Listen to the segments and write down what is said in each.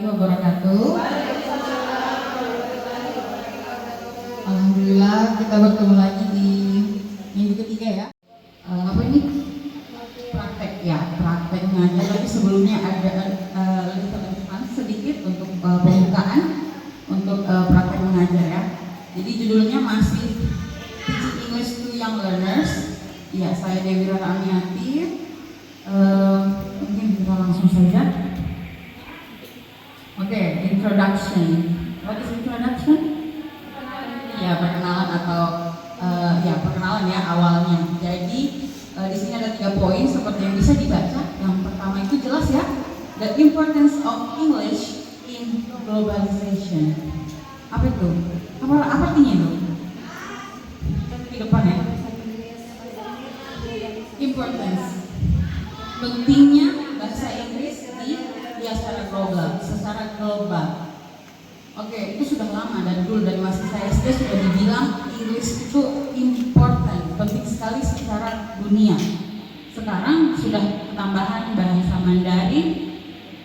wabarakatuh. Alhamdulillah kita bertemu lagi di minggu ketiga ya. Apa ini? Praktek ya, praktek ngajar. Tapi sebelumnya ada sedikit untuk pembukaan untuk praktek mengajar ya. Jadi judulnya masih Teaching English to Young Learners. Ya, saya Dewi Rara Amiati. Mungkin kita langsung saja. Oke, introduction. What is introduction? Ya, perkenalan atau perkenalan ya awalnya. Jadi di sini ada 3 poin seperti yang bisa dibaca. Yang pertama itu jelas ya, the importance of English in globalization. Apa itu? Apa artinya itu? Di depan ya. Importance. Pentingnya bahasa Inggris secara global. Oke, itu sudah lama dari dulu, dari masa saya SD sudah dibilang English itu important, penting sekali secara dunia. Sekarang sudah tambahan bahasa Mandarin,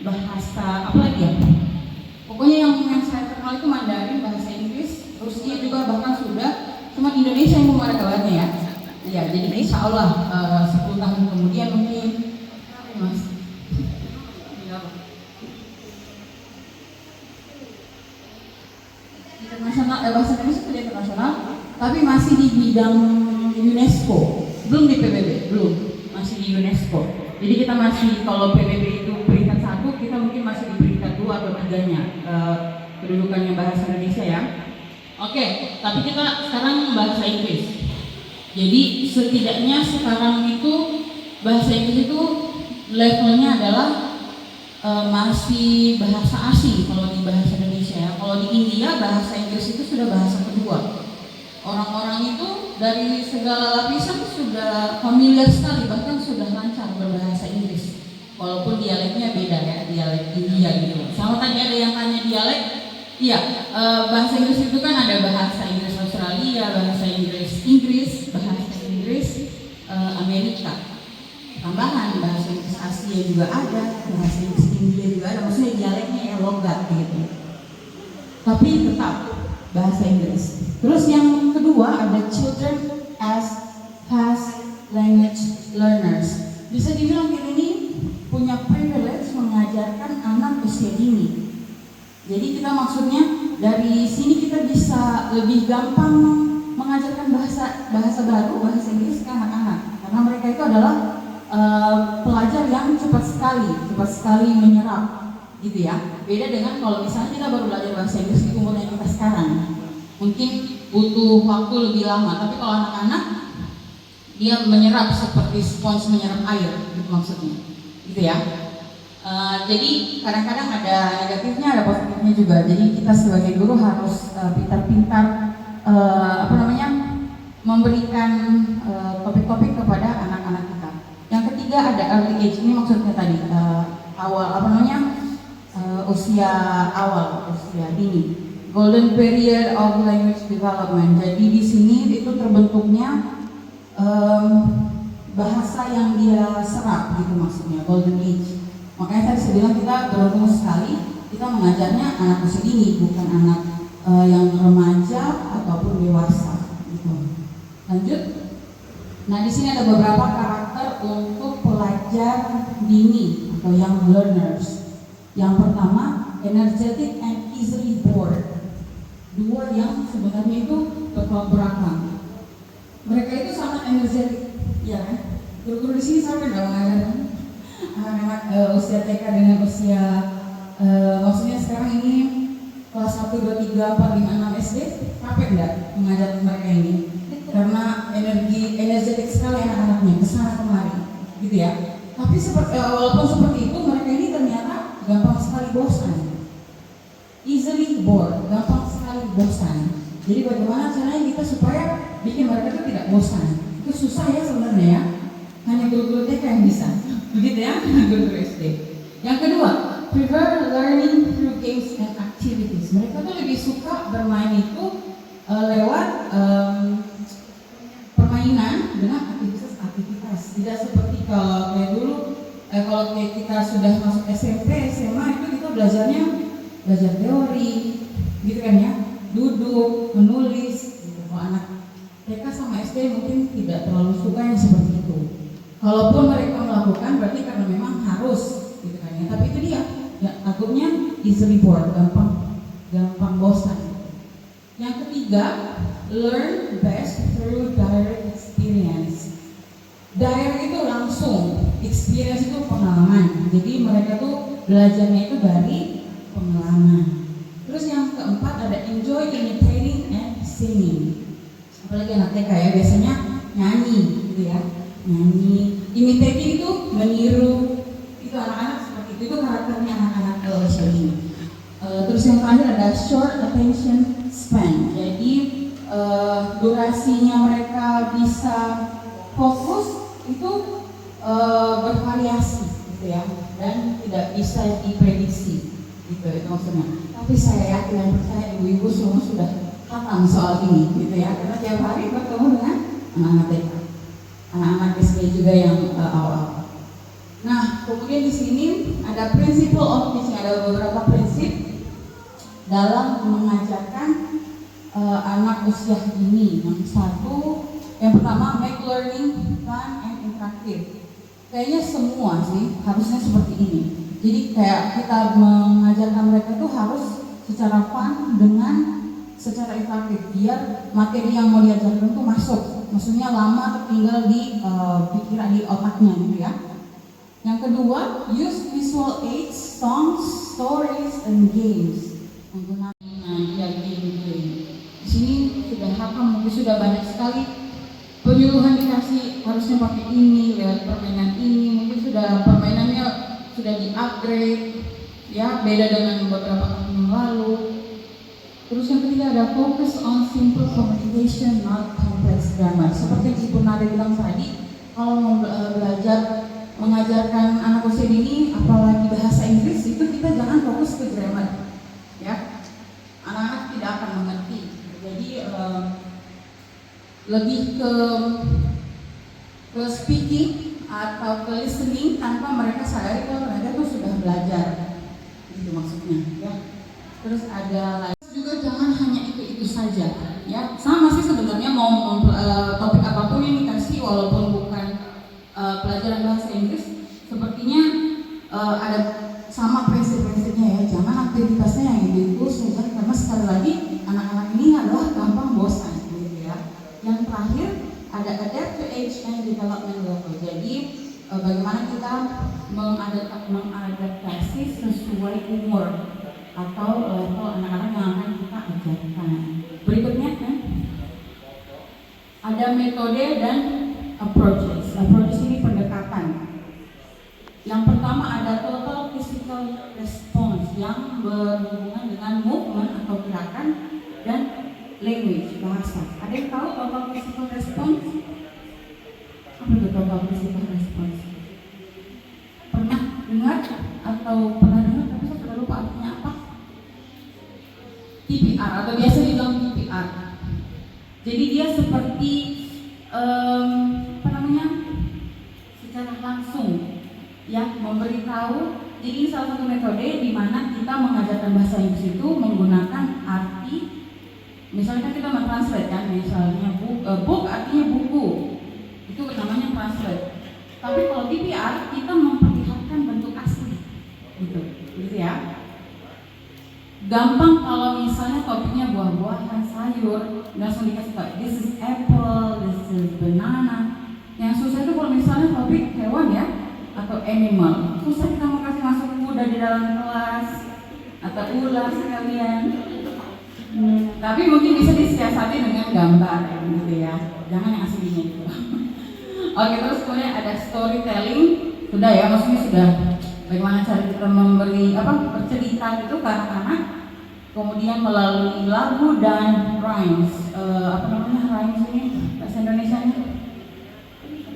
bahasa apa lagi ya? Pokoknya yang saya kenal itu Mandarin, bahasa Inggris, Rusia juga bahkan sudah, cuma Indonesia yang belum ada kabarnya ya. Ya, jadi insya Allah 10 tahun kemudian mungkin Mas. Internasional, bahasa Indonesia sudah internasional, tapi masih di bidang UNESCO, belum di PBB, belum, masih di UNESCO. Jadi kita masih, kalau PBB itu peringkat 1, kita mungkin masih di peringkat 2 atau 3-nya kedudukannya bahasa Indonesia ya. Oke, tapi kita sekarang bahasa Inggris. Jadi setidaknya sekarang itu bahasa Inggris itu levelnya adalah masih bahasa asing kalau di bahasa Indonesia ya. Kalau di India bahasa Inggris itu sudah bahasa kedua. Orang-orang itu dari segala lapisan sudah familiar sekali, bahkan sudah lancar berbahasa Inggris. Walaupun dialeknya beda ya, dialek India gitu. Sama tadi ada yang tanya dialek. Iya, bahasa Inggris itu kan ada bahasa Inggris Australia, bahasa Inggris bahasa Inggris Amerika. Tambahan bahasa Inggris Asia juga ada, bahasa Inggris India juga ada, maksudnya dialeknya ya logat gitu. Tapi tetap bahasa Inggris. Terus yang kedua ada children as fast language learners. Bisa dibilang kita ini punya privilege mengajarkan anak usia dini. Jadi kita maksudnya dari sini kita bisa lebih gampang mengajarkan bahasa baru, bahasa Inggris ke anak-anak. Karena mereka itu adalah pelajar yang cepat sekali menyerap gitu ya. Beda dengan kalau misalnya kita baru belajar bahasa Inggris di umurnya kita sekarang, mungkin butuh waktu lebih lama. Tapi kalau anak-anak dia menyerap seperti spons menyerap air gitu maksudnya gitu ya. Jadi kadang-kadang ada negatifnya, ada positifnya juga. Jadi kita sebagai guru harus pintar-pintar memberikan topik-topik kepada anak-anak kita. Yang ketiga ada early age, ini maksudnya tadi usia dini, golden period of language development. Jadi di sini itu terbentuknya bahasa yang dia serap gitu maksudnya, golden age. Makanya saya bilang kita beruntung sekali kita mengajarnya anak usia dini, bukan anak yang remaja ataupun dewasa gitu. Lanjut. Nah, di sini ada beberapa karakter untuk pelajar dini atau young learners. Yang pertama, energetic and easily bored. Dua yang sebenarnya itu bertolak belakang. Mereka itu sangat energetik, ya kan? Guru-guru di sini sampai nggak mengajarkan anak-anak usia TK dengan usia maksudnya sekarang ini kelas 1, 2, 3, 4, 5, 6 SD, capek nggak mengajar mereka ini? Karena energetik sekali anak-anaknya kesana kemari, gitu ya. Tapi walaupun seperti itu, mereka ini ternyata gampang sekali bosan, easily bored, gampang sekali bosan. Jadi bagaimana caranya kita supaya bikin mereka itu tidak bosan? Itu susah ya sebenarnya ya. Hanya guru-guru TK yang bisa, begitu ya, guru-guru SD. Yang kedua, prefer learning through games and activities. Mereka tuh lebih suka bermain itu lewat permainan dengan aktivitas. Tidak seperti kalau kayak dulu, kalau kita sudah masuk SMP, SMA itu kita belajarnya belajar teori, gitu kan ya, duduk, menulis. Gitu. Kalau anak TK sama SD mungkin tidak terlalu suka yang seperti itu. Kalaupun mereka melakukan berarti karena memang harus, gitu kan ya. Tapi itu dia, ya, takutnya easily bored, gampang bosan. Yang ketiga, learn best through direct experience. Direct itu langsung, experience itu pengalaman. Jadi mereka tuh belajarnya itu dari pengalaman. Terus yang keempat ada enjoy imitating and singing. Apalagi anak TK ya, biasanya nyanyi gitu ya, nyanyi. Imitating itu meniru, itu anak-anak seperti itu karakternya anak-anak usia ini. Terus yang terakhir ada short attention span. Jadi durasinya mereka bisa fokus itu bervariasi gitu ya, dan tidak bisa diprediksi gitu itu maksudnya. Tapi saya yakin dan percaya ibu-ibu semua sudah paham soal ini gitu ya, karena tiap hari bertemu dengan anak-anak TK, anak-anak SD juga yang awal. Nah, kemudian di sini ada principle of teaching, ada beberapa prinsip dalam mengajarkan anak usia ini. Yang pertama, make learning fun and interactive. Kayaknya semua sih harusnya seperti ini. Jadi kayak kita mengajarkan mereka tuh harus secara fun dengan secara interaktif, biar materi yang mau diajarkan tuh masuk. Maksudnya lama tertinggal di pikiran, di otaknya gitu ya. Yang kedua, use visual aids, songs, stories, and games. Menggunakan game. Di sini sudah hakam, mungkin sudah banyak sekali penyuluhan dikasih harusnya pakai ini, lewat permainan ini. Mungkin sudah permainannya sudah di-upgrade, ya beda dengan beberapa tahun yang lalu. Terus yang ketiga ada focus on simple communication, not complex grammar. Seperti yang Ibu Nada bilang tadi, kalau mau belajar mengajarkan anak usia dini, apalagi bahasa Inggris, itu kita jangan fokus ke grammar, ya. Anak-anak tidak akan mengerti. Jadi lebih ke speaking atau ke listening tanpa mereka sadari kalau mereka tuh sudah belajar, itu maksudnya, ya. Terus ada lagi juga jangan hanya itu saja, ya. Sama sih sebenarnya mau topik apapun yang dikasih, walaupun bukan pelajaran bahasa Inggris, sepertinya ada sama prinsip-prinsipnya ya. Jangan aktivitasnya yang itu saja, karena sekali lagi anak-anak ini adalah gampang bosan, gitu ya. Yang terakhir ada adapt to age and development level. Jadi bagaimana kita mengadaptasi sesuai umur atau level anak-anak yang akan kita ajarkan. Berikutnya kan ada metode dan approaches. Approaches ini pendekatan. Yang pertama ada total physical response yang berhubungan dengan movement atau gerakan dan language, bahasa. Ada yang tahu total physical response? Apa itu total physical response? Pernah dengar atau pernah dengar tapi saya sudah lupa artinya apa? TPR atau biasa dibilang TPR. Jadi dia seperti secara langsung ya memberitahu. Jadi ini salah satu metode di mana kita mengajarkan bahasa Inggris itu menggunakan arti. Misalnya kita mentranslate kan, misalnya book artinya buku, itu namanya translate. Tapi kalau TPR kita memperlihatkan bentuk asli, gitu ya. Gampang kalau misalnya topiknya buah-buahan, sayur, langsung dikasih tahu, this is apple, this is banana. Yang susah itu kalau misalnya topik hewan ya, atau animal. Susah kita mau kasih masuk kuda di dalam kelas, atau ular sekalian. Tapi mungkin bisa disiasati dengan gambar, gitu ya. Jangan yang aslinya itu. Oke, terus kemudian ada storytelling. Sudah ya, maksudnya sudah bagaimana cara kita memberi bercerita gitu ke anak-anak. Kemudian melalui lagu dan rhymes. Rhymes ini bahasa Indonesianya?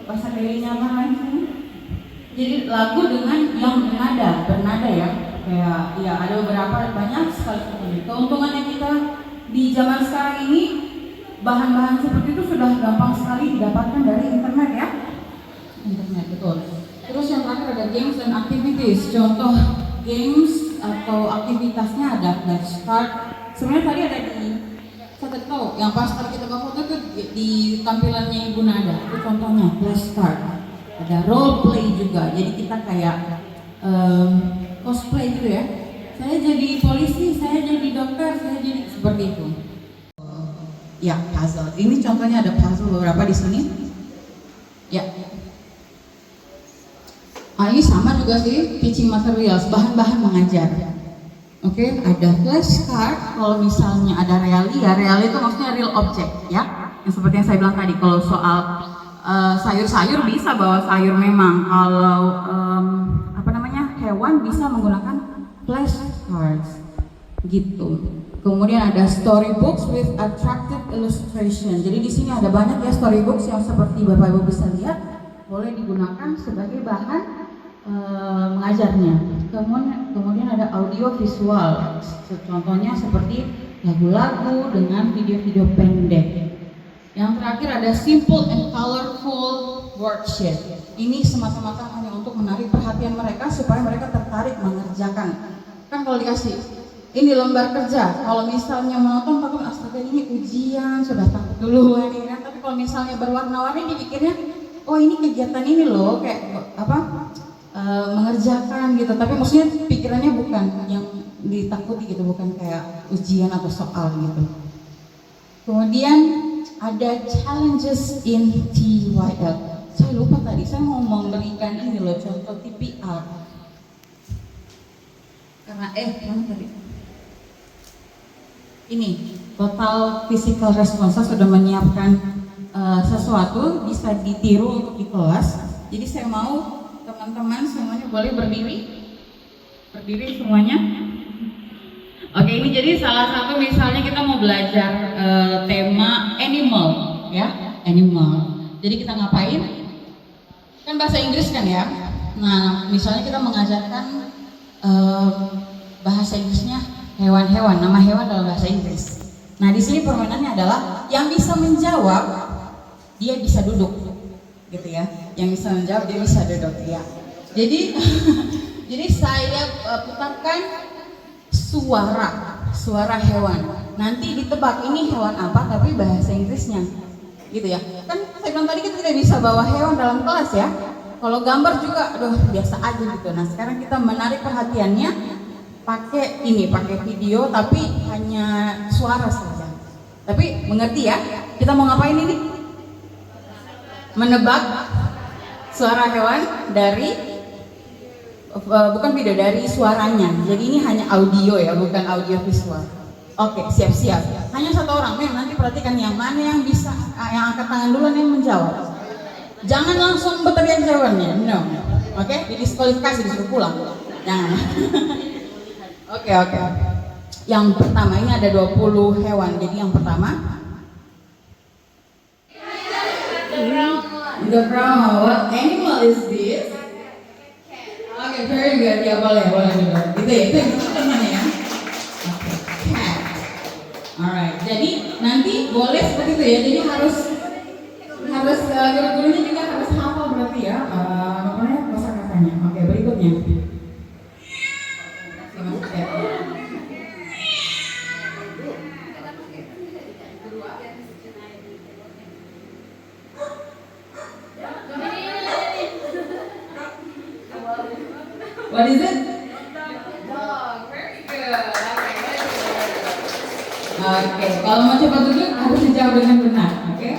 Bahasa dirinya apa rhymes ini? Jadi lagu dengan yang bernada ya. Kayak ya ada beberapa banyak sekali. Keuntungannya kita di zaman sekarang ini bahan-bahan seperti itu sudah gampang sekali didapatkan dari internet ya. Internet, betul. Terus yang terakhir ada games dan activities. Contoh games atau aktivitasnya ada ada flashcard. Sebenarnya tadi ada di saya tahu yang pas tadi kita foto tuh di tampilannya Ibu Nada itu contohnya flashcard. Ada role play juga, jadi kita kayak cosplay gitu ya. Saya jadi polisi, saya jadi dokter, saya jadi seperti itu. Ya, puzzle. Ini contohnya ada puzzle beberapa di sini. Ya. Ini sama juga sih, teaching materials, bahan-bahan mengajar. Oke, ada flashcard. Kalau misalnya ada realia itu maksudnya real object, ya. Yang seperti yang saya bilang tadi, kalau soal sayur-sayur bisa bawa sayur memang. Kalau hewan bisa menggunakan flashcards, gitu. Kemudian ada storybooks with attractive illustration. Jadi di sini ada banyak ya storybooks yang seperti Bapak Ibu bisa lihat, boleh digunakan sebagai bahan mengajarnya. Kemudian ada audio visual, contohnya seperti lagu-lagu dengan video-video pendek. Yang terakhir ada simple and colorful worksheet. Ini semata-mata hanya untuk menarik perhatian mereka supaya mereka tertarik mengerjakan. Kan kalau dikasih ini lembar kerja, kalau misalnya menonton takut astaga ini ujian, sudah takut duluan ini kan. Tapi kalau misalnya berwarna-warni dipikirnya, oh ini kegiatan ini loh, kayak mengerjakan gitu. Tapi maksudnya pikirannya bukan yang ditakuti gitu, bukan kayak ujian atau soal gitu. Kemudian ada challenges in TYL. Saya lupa tadi, saya mau memberikan ini loh contoh TPR. Karena mana tadi? Ini total physical response. Saya sudah menyiapkan sesuatu bisa ditiru untuk di kelas. Jadi saya mau teman-teman semuanya boleh berdiri semuanya. Oke, ini jadi salah satu misalnya kita mau belajar tema animal, ya, animal. Jadi kita ngapain? Kan bahasa Inggris kan ya. Nah, misalnya kita mengajarkan bahasa Inggrisnya hewan-hewan, nama hewan dalam bahasa Inggris. Nah, di sini permainannya adalah yang bisa menjawab dia bisa duduk, gitu ya. Yang bisa menjawab dia bisa duduk, ya. Jadi, jadi saya putarkan suara hewan. Nanti ditebak ini hewan apa, tapi bahasa Inggrisnya, gitu ya. Kan saya bilang tadi kita tidak bisa bawa hewan dalam kelas ya. Kalau gambar juga, aduh biasa aja gitu. Nah sekarang kita menarik perhatiannya pakai video, tapi hanya suara saja. Tapi mengerti ya? Kita mau ngapain ini? Menebak suara hewan dari bukan video, dari suaranya. Jadi ini hanya audio ya, bukan audio visual. Oke, siap-siap. Hanya satu orang, nanti perhatikan yang mana yang bisa, yang angkat tangan duluan yang menjawab. Jangan langsung berteriak jawabannya, no. Oke, didiskualifikasi, disuruh pulang. Jangan. Oke. Yang pertama ini ada 20 hewan. Jadi yang pertama, the brown. What animal is this? Oke, very good. Ya boleh dulu. Itu namanya ya. Oke, cat. Alright. Jadi nanti boleh seperti itu ya. Jadi harus guru-gurunya juga harus hafal berarti ya. Namanya kosakatanya. Oke, berikutnya. What is it? Dog. Very good. Oke, kalau mau cepat duduk harus dijawab dengan benar. Oke.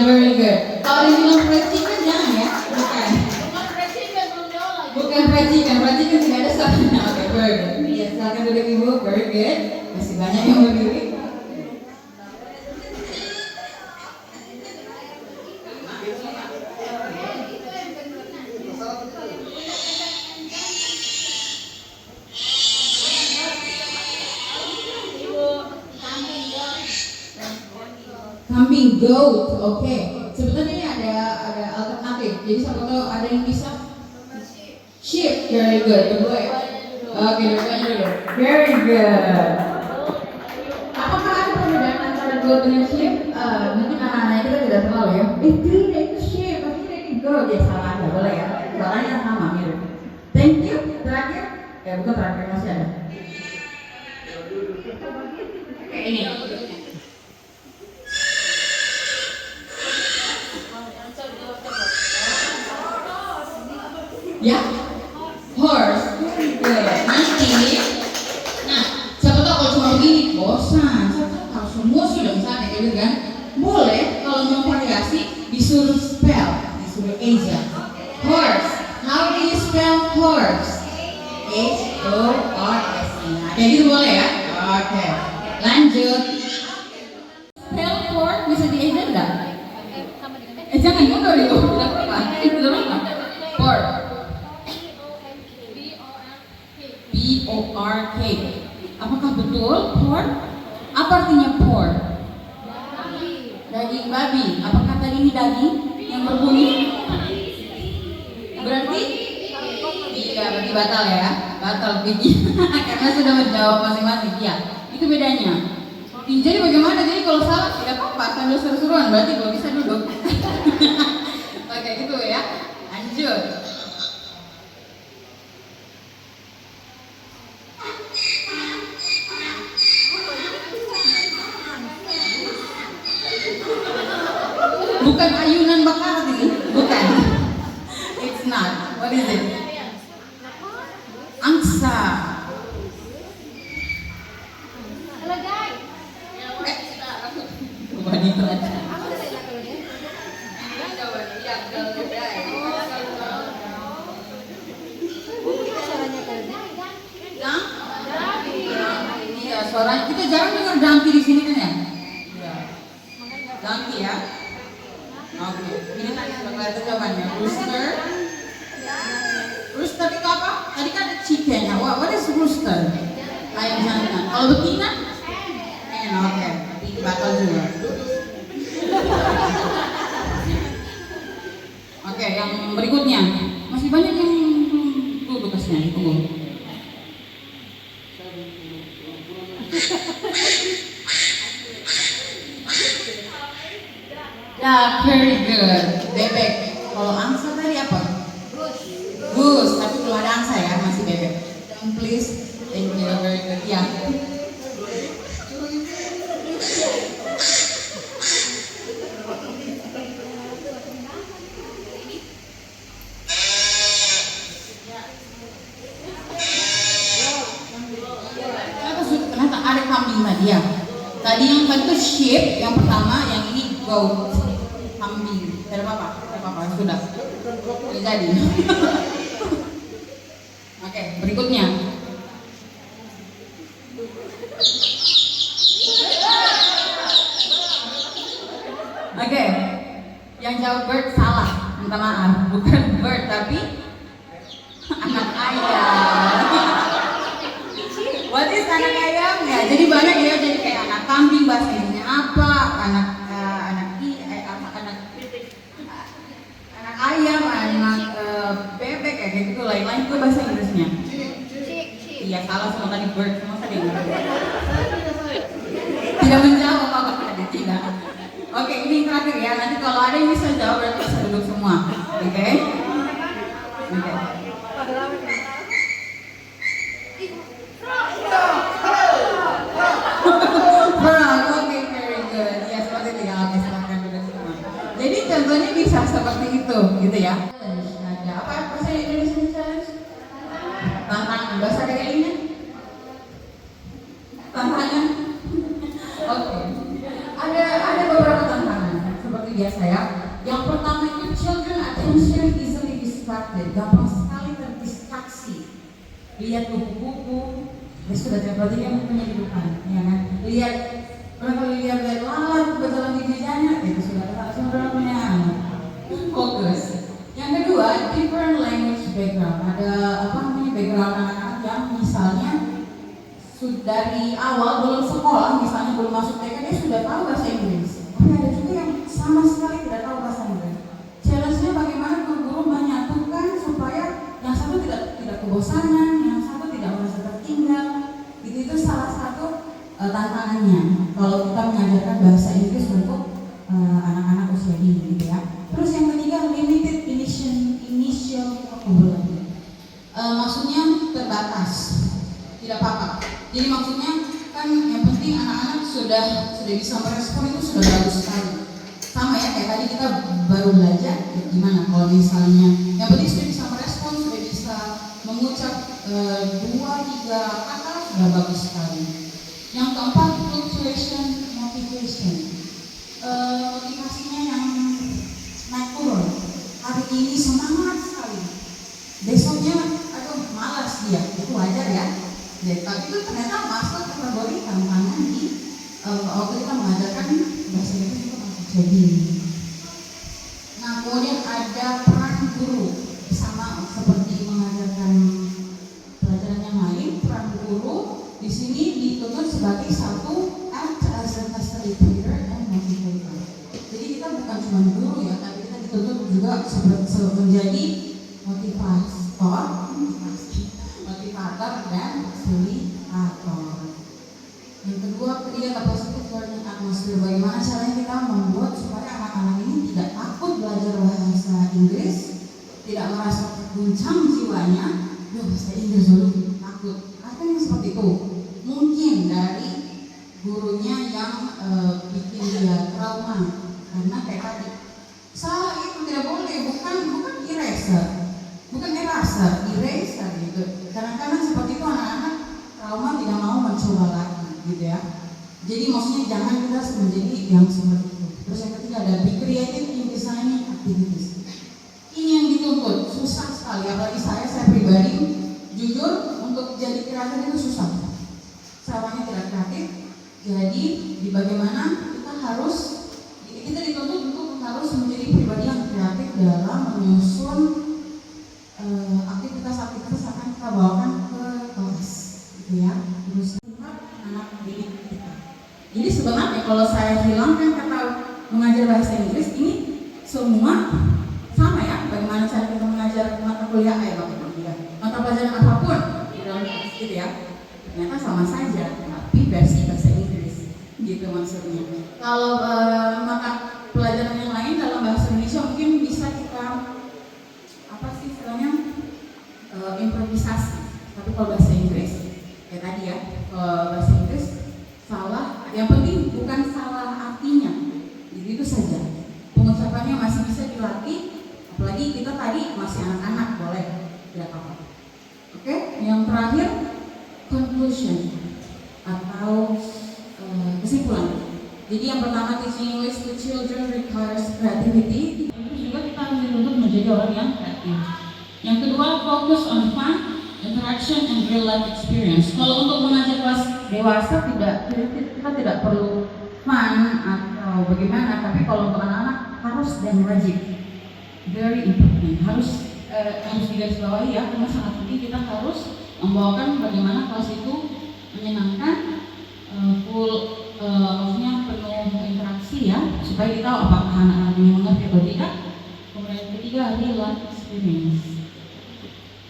Very good. Kalau dibilang fried chicken jangan ya, bukan. Bukan fried chicken tidak ada salahnya. Oke, very good. Iya, silakan duduk Ibu. Very good. Masih banyak yang berdiri. kambing, goat. Oke. Sebetulnya ini ada alternatif. Jadi siapa tahu ada yang bisa? Sheep. Very good. Kedua ya. Oke, dulu. Very good. Apakah ada perbedaan antara goat dengan sheep? Mungkin anak-anak kita tidak tahu ya. Tidak itu sheep, tidak itu goat. Ya salah aja, boleh ya. Soalnya sama mirip. Thank you. Terakhir. Ya bukan terakhir, masih ada. Oke, ini. Ya, horse. Nanti, nah, siapa tahu kalau cuma begini bosan. Kalau semua sudah misalnya gitu kan, boleh kalau mau variasi disuruh spell, disuruh Asia. Horse. How do you spell horse? H-O-R-S-E. Nah, kayak gitu boleh ya? Oke. Lanjut. Spell horse bisa di Asia enggak? Jangan mundur itu. Tidak apa-apa. Itu apa? Horse. P-O-R-K. Apakah betul pork? Apa artinya pork? Daging babi. Apakah tadi ini daging yang berbunyi? Berarti? Iya, berarti batal ya. Batal Vicky. Karena sudah menjawab masing-masing. Iya, itu bedanya. Jadi bagaimana? Jadi kalau salah tidak apa-apa, sambil seru-seruan. Berarti kalau bisa duduk. Oke, gitu ya. Lanjut. Bukan ayunan bakar ini, bukan. It's not. What is it? Angsa. Wanita aja. Iya, suara kita jarang dengar dangki di sini kan ya? Iya. Dangki ya. Oke, ini tadi sudah kelihatan jawabannya. Rooster. Rooster itu apa? Tadi kan ada chicken ya. What is rooster? Ayam jantan. Kalau betina? Oke. Nanti batal juga. Oke, yang berikutnya. Masih banyak yang belum bekasnya. Tunggu. Ya, very good. Bebek. Kalau angsa tadi apa? Goose. Tapi belum ada angsa ya, masih bebek. Please, thank you, very good. Ya. Ternyata ada kambing tadi ya. Tadi yang tadi itu sheep, yang pertama, yang ini goat. Kambing, tidak apa-apa, sudah jadi. Oke, berikutnya. Oke, yang jawab bird salah, minta maaf, bukan bird tapi anak ayam. What is anak ayam ya? Jadi banyak ya, jadi kayak anak kambing bahasa Indonesia apa, anak ayam, anak bebek kayak gitu, lain-lain itu bahasa Inggrisnya. Iya salah semua tadi bird, semua tadi. Tidak menjawab apa tadi tidak. Oke, ini terakhir ya. Nanti kalau ada yang bisa jawab berarti bisa duduk semua. Oke. Oke, very good. Ya seperti itu ya. Oke, silakan duduk semua. Jadi contohnya bisa seperti itu, gitu ya. Ada apa bahasa Indonesia challenge? Tantangan bahasa kayak ini? Tantangan? Oke. Ada beberapa tantangan seperti biasa ya. Yang pertama itu children attention easily distracted, gampang sekali terdistraksi. Lihat buku-buku, dia sudah dapat dia punya di depan, ya kan? Lihat lihat lalat berjalan di mejanya, itu sudah punya fokus. Yang kedua, different language background. Ada apa namanya background anak-anak yang misalnya sudah dari awal belum sekolah, misalnya belum masuk TK dia sudah tahu bahasa Inggris. Tapi ada juga sama sekali tidak tahu bahasa Inggris. Challenge-nya bagaimana guru-guru menyatukan supaya yang satu tidak kebosanan, yang satu tidak merasa tertinggal. Itu salah satu tantangannya kalau kita mengajarkan bahasa Inggris untuk anak-anak usia dini, gitu ya. Terus yang ketiga, limited initial vocabulary. Maksudnya terbatas, tidak apa-apa. Jadi maksudnya kan yang penting anak-anak sudah bisa merespon, itu sudah bagus sekali. Sama ya kayak tadi kita baru belajar gimana kalau misalnya yang penting sudah bisa merespon, sudah bisa mengucap 2-3 kata, sudah bagus sekali. Yang keempat, fluctuation motivation. Motivasinya yang naik turun. Hari ini semangat sekali, besoknya aduh malas dia, itu wajar ya. Tapi itu ternyata masuk kategori tantangan di waktu kita mengajarkan bahasa Inggris itu masuk jadi. Nah, kemudian ada peran guru, sama seperti mengajarkan pelajaran yang lain. Peran guru di sini dituntut sebagai satu act as a facilitator and motivator. Jadi kita bukan cuma guru ya, tapi kita dituntut juga menjadi motivator dan fasilitator. Yang kedua, create a positive learning atmosphere. Bagaimana caranya kita membuat supaya anak-anak ini tidak takut belajar bahasa Inggris, tidak merasa terguncang jiwanya, bahasa Inggris dulu takut. Ada yang seperti itu. Mungkin dari gurunya yang bikin dia trauma, karena kayak tadi salah itu tidak boleh, bukan eraser gitu. Kadang-kadang seperti itu anak-anak trauma tidak mau mencoba lagi, gitu ya. Jadi maksudnya jangan kita menjadi yang seperti itu. Terus yang ketiga ada be creative in designing activities. Ini yang dituntut, susah sekali. Apalagi saya pribadi, jujur untuk jadi kreatif itu susah. Saya orangnya tidak kreatif. Jadi di bagaimana kita dituntut untuk harus menjadi pribadi yang kreatif dalam menyusun aktivitas akan kita bawakan ke kelas, gitu ya. Terus anak didik kita. Jadi sebenarnya kalau saya hilangkan kata mengajar bahasa Inggris ini semua sama ya. Bagaimana cara kita mengajar mata kuliah mata pelajaran apapun di dalam kelas, gitu ya. Ternyata sama saja, tapi versi bahasa Inggris, gitu maksudnya. Kalau mata pelajaran yang lain dalam bahasa Indonesia mungkin bisa kita improvisasi. Tapi kalau bahasa Inggris, ya tadi ya, bahasa Inggris salah, yang penting bukan salah artinya, jadi itu saja. Pengucapannya masih bisa dilatih, apalagi kita tadi masih anak-anak, boleh, tidak apa-apa. Oke, yang terakhir conclusion atau kesimpulan. Jadi yang pertama, teaching English to children requires creativity. Itu juga kita harus dituntut menjadi orang yang kreatif. Yang kedua, focus on fun, interaction, and real life experience. Kalau untuk mengajar kelas dewasa kita tidak perlu fun atau bagaimana, tapi kalau untuk anak-anak harus dan wajib, very important, harus digarisbawahi ya, karena sangat penting. Kita harus membawakan bagaimana kelas itu menyenangkan, maksudnya penuh interaksi ya, supaya kita tahu apakah anak-anak ini mengerti atau tidak. Kemudian yang ketiga, real life experience,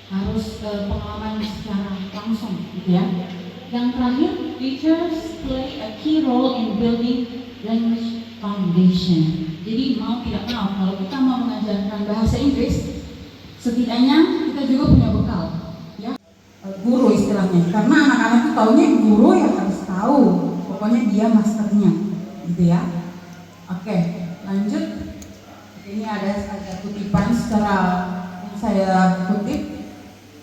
harus pengalaman secara langsung, gitu ya. Yang terakhir, teachers play a key role in building language foundation. Jadi mau tidak mau, kalau kita mau mengajarkan bahasa Inggris, setidaknya kita juga punya bekal, ya. Guru istilahnya, karena anak-anak itu taunya guru yang harus tahu, pokoknya dia masternya, gitu ya. Oke, lanjut. Ini ada kutipan secara yang saya kutip.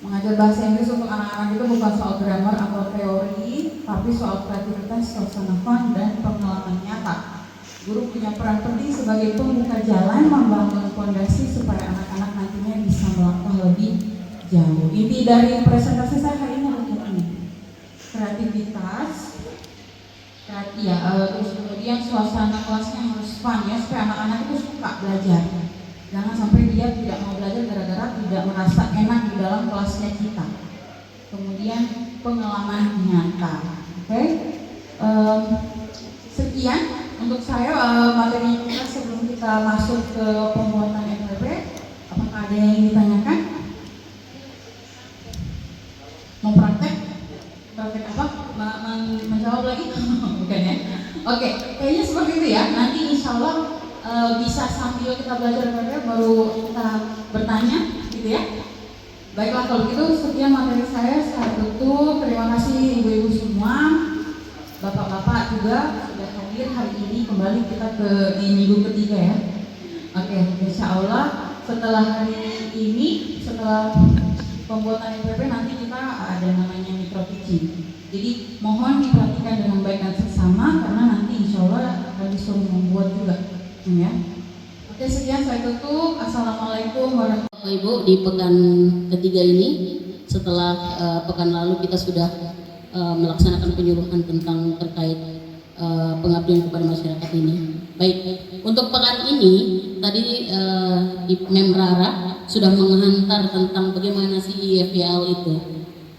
Mengajar bahasa Inggris untuk anak-anak itu bukan soal grammar atau teori, tapi soal kreativitas, suasana fun, dan pengalaman nyata. Guru punya peran penting sebagai pembuka jalan, membangun fondasi supaya anak-anak nantinya bisa melangkah lebih jauh. Inti dari presentasi saya hari ini adalah ini: kreativitas, terus kemudian suasana kelasnya harus fun ya, supaya anak-anak itu suka belajar. Jangan sampai dia tidak mau belajar gara-gara tidak merasa enak di dalam kelasnya kita. Kemudian pengalaman nyata. Oke. Sekian untuk saya materi kita sebelum kita masuk ke pembuatan FPP, apakah ada yang ditanyakan? Mau praktek? Praktek apa? Menjawab lagi? Bukan ya? Oke, kayaknya seperti itu ya. Nanti insya Allah bisa sambil kita belajar baru kita bertanya, gitu ya. Baiklah, kalau gitu sekian materi saya tutup. Terima kasih ibu-ibu semua, bapak-bapak juga sudah hadir hari ini. Kembali kita di minggu ketiga ya. Oke, insya Allah setelah hari ini, setelah pembuatan MPP nanti kita ada namanya micro teaching. Jadi mohon diperhatikan dengan baik dan seksama karena nanti insya Allah akan disuruh membuat juga, ya. Oke, sekian saya tutup. Assalamualaikum warahmatullahi wabarakatuh. Ibu, di pekan ketiga ini setelah pekan lalu kita sudah melaksanakan penyuluhan tentang terkait pengabdian kepada masyarakat ini. Baik, untuk pekan ini tadi di Memrara sudah menghantar tentang bagaimana si EFYL itu,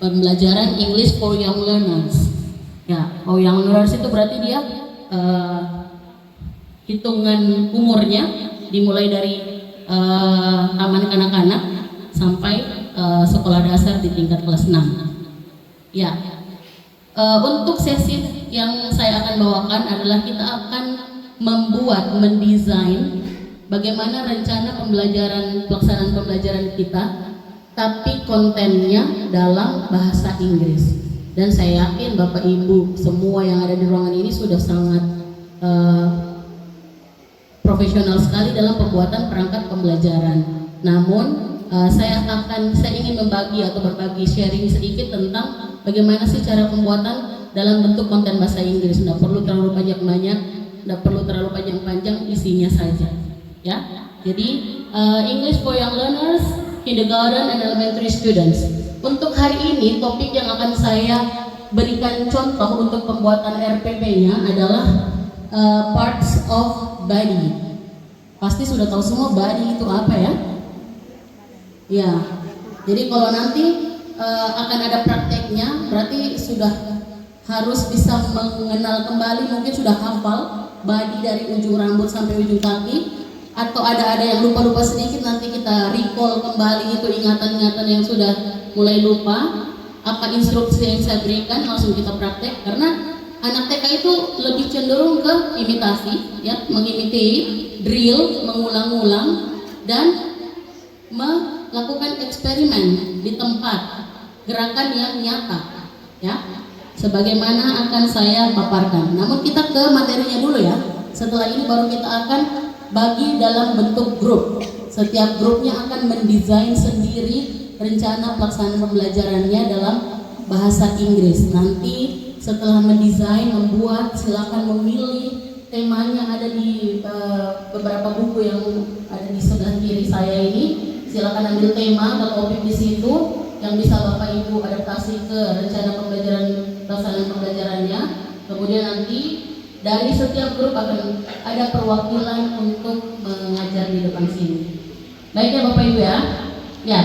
pembelajaran English for Young Learners. Ya, for Young Learners itu berarti dia hitungan umurnya dimulai dari taman kanak-kanak sampai sekolah dasar di tingkat kelas 6. Ya, untuk sesi yang saya akan bawakan adalah kita akan mendesain bagaimana rencana pelaksanaan pembelajaran kita, tapi kontennya dalam bahasa Inggris. Dan saya yakin Bapak Ibu semua yang ada di ruangan ini sudah sangat profesional sekali dalam pembuatan perangkat pembelajaran. Namun saya ingin berbagi sharing sedikit tentang bagaimana sih cara pembuatan dalam bentuk konten bahasa Inggris. Tidak perlu terlalu banyak-banyak, tidak perlu terlalu panjang-panjang, isinya saja. Ya, jadi English for Young Learners, Kindergarten and Elementary Students. Untuk hari ini topik yang akan saya berikan contoh untuk pembuatan RPP-nya adalah parts of body. Pasti sudah tahu semua body itu apa ya? Ya, jadi kalau nanti akan ada prakteknya, berarti sudah harus bisa mengenal kembali, mungkin sudah hafal body dari ujung rambut sampai ujung kaki, atau ada yang lupa-lupa sedikit, nanti kita recall kembali itu ingatan-ingatan yang sudah mulai lupa. Apa instruksi yang saya berikan langsung kita praktek, karena anak TK itu lebih cenderung ke imitasi, ya, mengimiti, drill, mengulang-ulang, dan melakukan eksperimen di tempat, gerakan yang nyata, ya, sebagaimana akan saya paparkan. Namun kita ke materinya dulu ya. Setelah ini baru kita akan bagi dalam bentuk grup. Setiap grupnya akan mendesain sendiri rencana pelaksanaan pembelajarannya dalam bahasa Inggris. Nanti setelah mendesain, membuat, silakan memilih temanya, ada di beberapa buku yang ada di sebelah kiri saya ini. Silakan ambil tema atau topik di situ yang bisa Bapak Ibu adaptasi ke rencana pelaksanaan pembelajarannya. Kemudian nanti dari setiap grup akan ada perwakilan untuk mengajar di depan sini. Baik ya Bapak Ibu ya. Ya.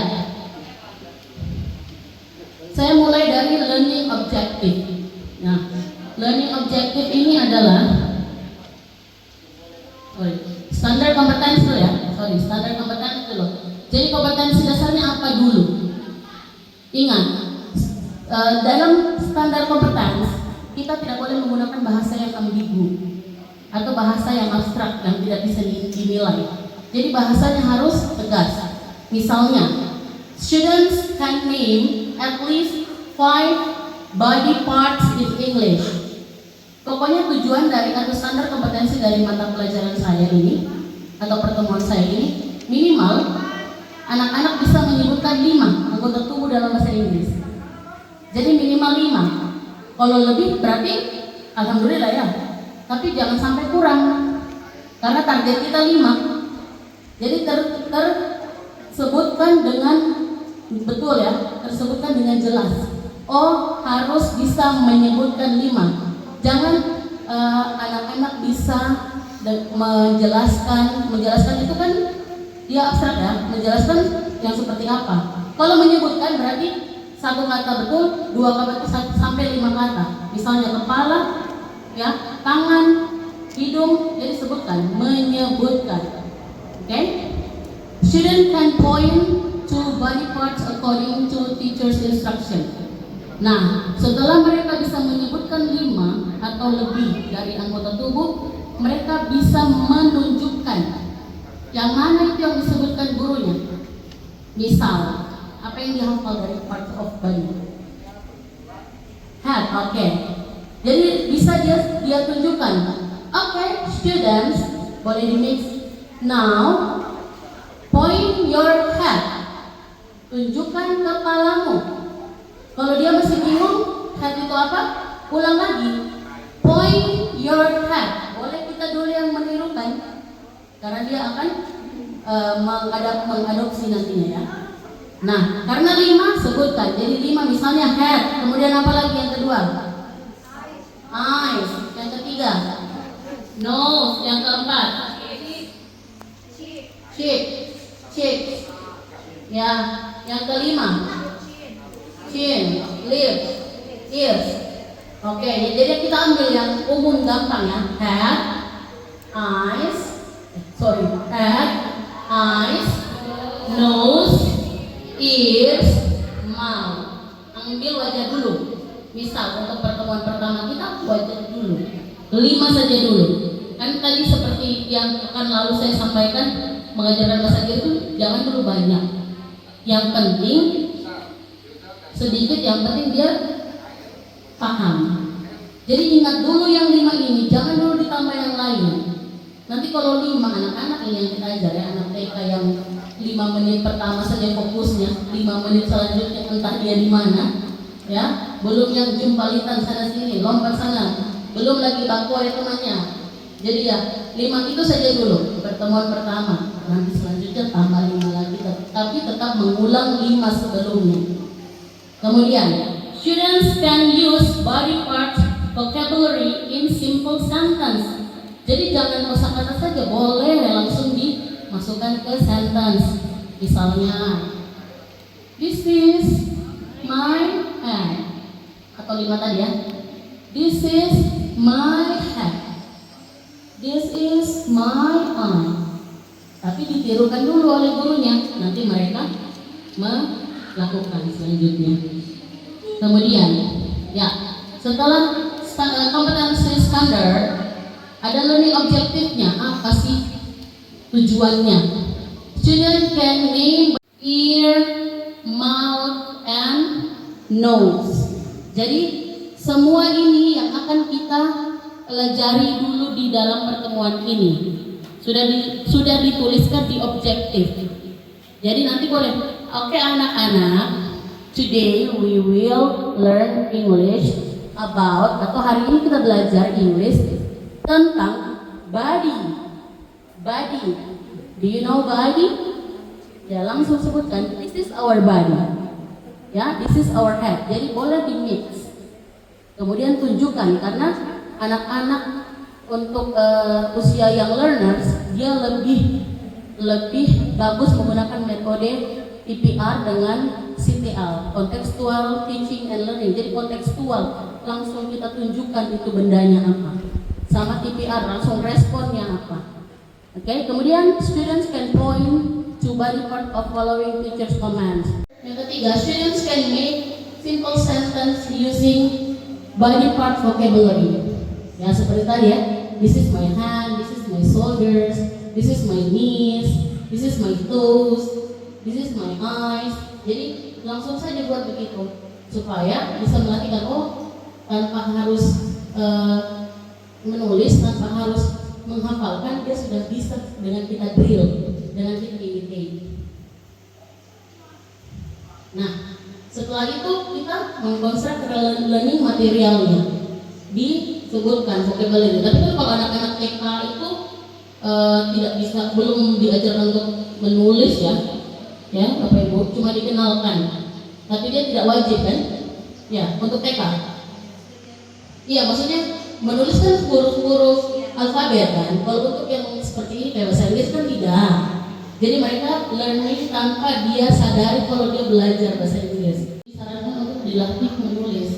Saya mulai dari learning objective. Nah, learning objective ini adalah standar kompetensi dulu ya. Standar kompetensi dulu. Jadi kompetensi dasarnya apa dulu? Ingat, dalam standar kompetensi kita tidak boleh menggunakan bahasa yang ambigu atau bahasa yang abstrak yang tidak bisa dinilai. Jadi bahasanya harus tegas. Misalnya, students can name at least 5 body parts in English. Pokoknya tujuan dari atau standar kompetensi dari mata pelajaran saya ini atau pertemuan saya ini, minimal anak-anak bisa menyebutkan 5 anggota tubuh dalam bahasa Inggris. Jadi minimal 5. Kalau lebih berarti alhamdulillah ya. Tapi jangan sampai kurang. Karena target kita 5. Jadi tersebutkan dengan betul ya, tersebutkan dengan jelas. Oh, harus bisa menyebutkan 5. Jangan anak-anak bisa menjelaskan itu kan dia abstrak ya, menjelaskan yang seperti apa. Kalau menyebutkan berarti satu kata betul, dua kata sampai 5 kata. Misalnya kepala, ya, tangan, hidung, jadi sebutkan, menyebutkan. Okay? Student can point to body parts according to teacher's instruction. Nah, setelah mereka bisa menyebutkan 5 atau lebih dari anggota tubuh, mereka bisa menunjukkan yang mana itu yang disebutkan gurunya. Misal, apa yang dihafal dari parts of body? Head, oke. Jadi bisa dia tunjukkan. Oke, students, boleh di mix. Now, point your head. Tunjukkan kepalamu. Kalau dia masih bingung, head itu apa? Ulang lagi. Point your head. Boleh kita dulu yang menirukan, karena dia akan mengadopsi nantinya ya. Nah, karena 5 sebutkan. Jadi 5 misalnya head. Kemudian apa lagi yang kedua? Eyes. Yang ketiga? Nose. Yang keempat? Cheek. Ya. Yang kelima? Chin. Lips. Ears. Oke, jadi kita ambil yang umum gampang ya. Head, eyes, nose, ears, mouth. Ambil wajah dulu. Misal untuk pertemuan pertama kita wajah dulu. 5 saja dulu. Kan tadi seperti yang akan lalu saya sampaikan, mengajarkan bahasa Inggris itu jangan dulu banyak. Yang penting sedikit, yang penting dia paham. Jadi ingat dulu yang 5 ini, jangan dulu ditambah yang lain. Nanti kalau 5 anak-anak ini yang kita ajar ya, anak TK yang 5 menit pertama saja fokusnya, 5 menit selanjutnya entah dia di mana, ya, belum yang jumpalitan sana sini, lompat sana, belum lagi baku ya temannya. Jadi ya 5 itu saja dulu pertemuan pertama. Nanti selanjutnya tambah 5 lagi, tapi tetap mengulang 5 sebelumnya. Kemudian, students can use body parts vocabulary in simple sentence. Jadi jangan kosakata saja, boleh langsung dimasukkan ke sentence. Misalnya, this is my hand. Atau 5 tadi ya. This is my head. This is my eye. Tapi ditirukan dulu oleh gurunya. Nanti mereka melakukan selanjutnya. Kemudian, ya, setelah kompetensi standar, ada learning objektifnya. Apa sih tujuannya? Student can name ear, mouth, and nose. Jadi semua ini yang akan kita pelajari dulu di dalam pertemuan ini. Sudah dituliskan di objektif. Jadi nanti boleh, oke anak-anak, today we will learn English about, atau hari ini kita belajar English tentang body. Body. Do you know body? Ya langsung sebutkan, this is our body. Ya, this is our head. Jadi boleh di mix. Kemudian tunjukkan, karena anak-anak untuk usia young learners dia lebih bagus menggunakan metode TPR dengan CTL, contextual teaching and learning. Jadi kontekstual, langsung kita tunjukkan itu bendanya apa. Sama TPR, langsung responnya apa. Oke, kemudian students can point to body part of following teacher's commands. Yang ketiga, students can make simple sentence using body part vocabulary. Ya seperti tadi ya, this is my hand, this is my shoulders, this is my knees, this is my toes, this is my eyes. Jadi langsung saja buat begitu supaya bisa melatihkan, tanpa harus menulis, tanpa harus menghafalkan, dia sudah bisa dengan kita drill, dengan kita imitate. Nah, setelah itu kita mengkonstruk learning materialnya, disebutkan vocabulary. Tapi kan kalau anak-anak TK itu tidak bisa, belum diajarkan untuk menulis ya Bapak Ibu, cuma dikenalkan. Tapi dia tidak wajib kan? Ya, untuk TK. Iya, maksudnya menulis kan huruf-huruf alfabet kan. Kalau untuk yang seperti ini kayak bahasa Inggris kan tidak. Jadi mereka learning tanpa dia sadari kalau dia belajar bahasa Inggris. Disarankan untuk dilatih menulis.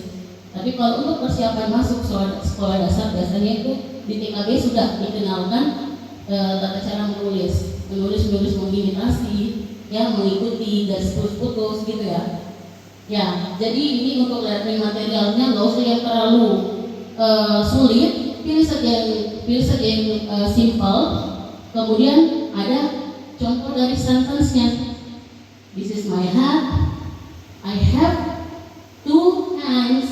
Tapi kalau untuk persiapan masuk sekolah dasar biasanya itu di TKB sudah dikenalkan tata cara menulis mengimitasi, ya, mengikuti garis putus gitu ya. Ya, jadi ini untuk learning materialnya nggak usah yang terlalu sulit, pilih saja yang simple. Kemudian ada contoh dari sentence-nya. This is my hat. I have 2 hands.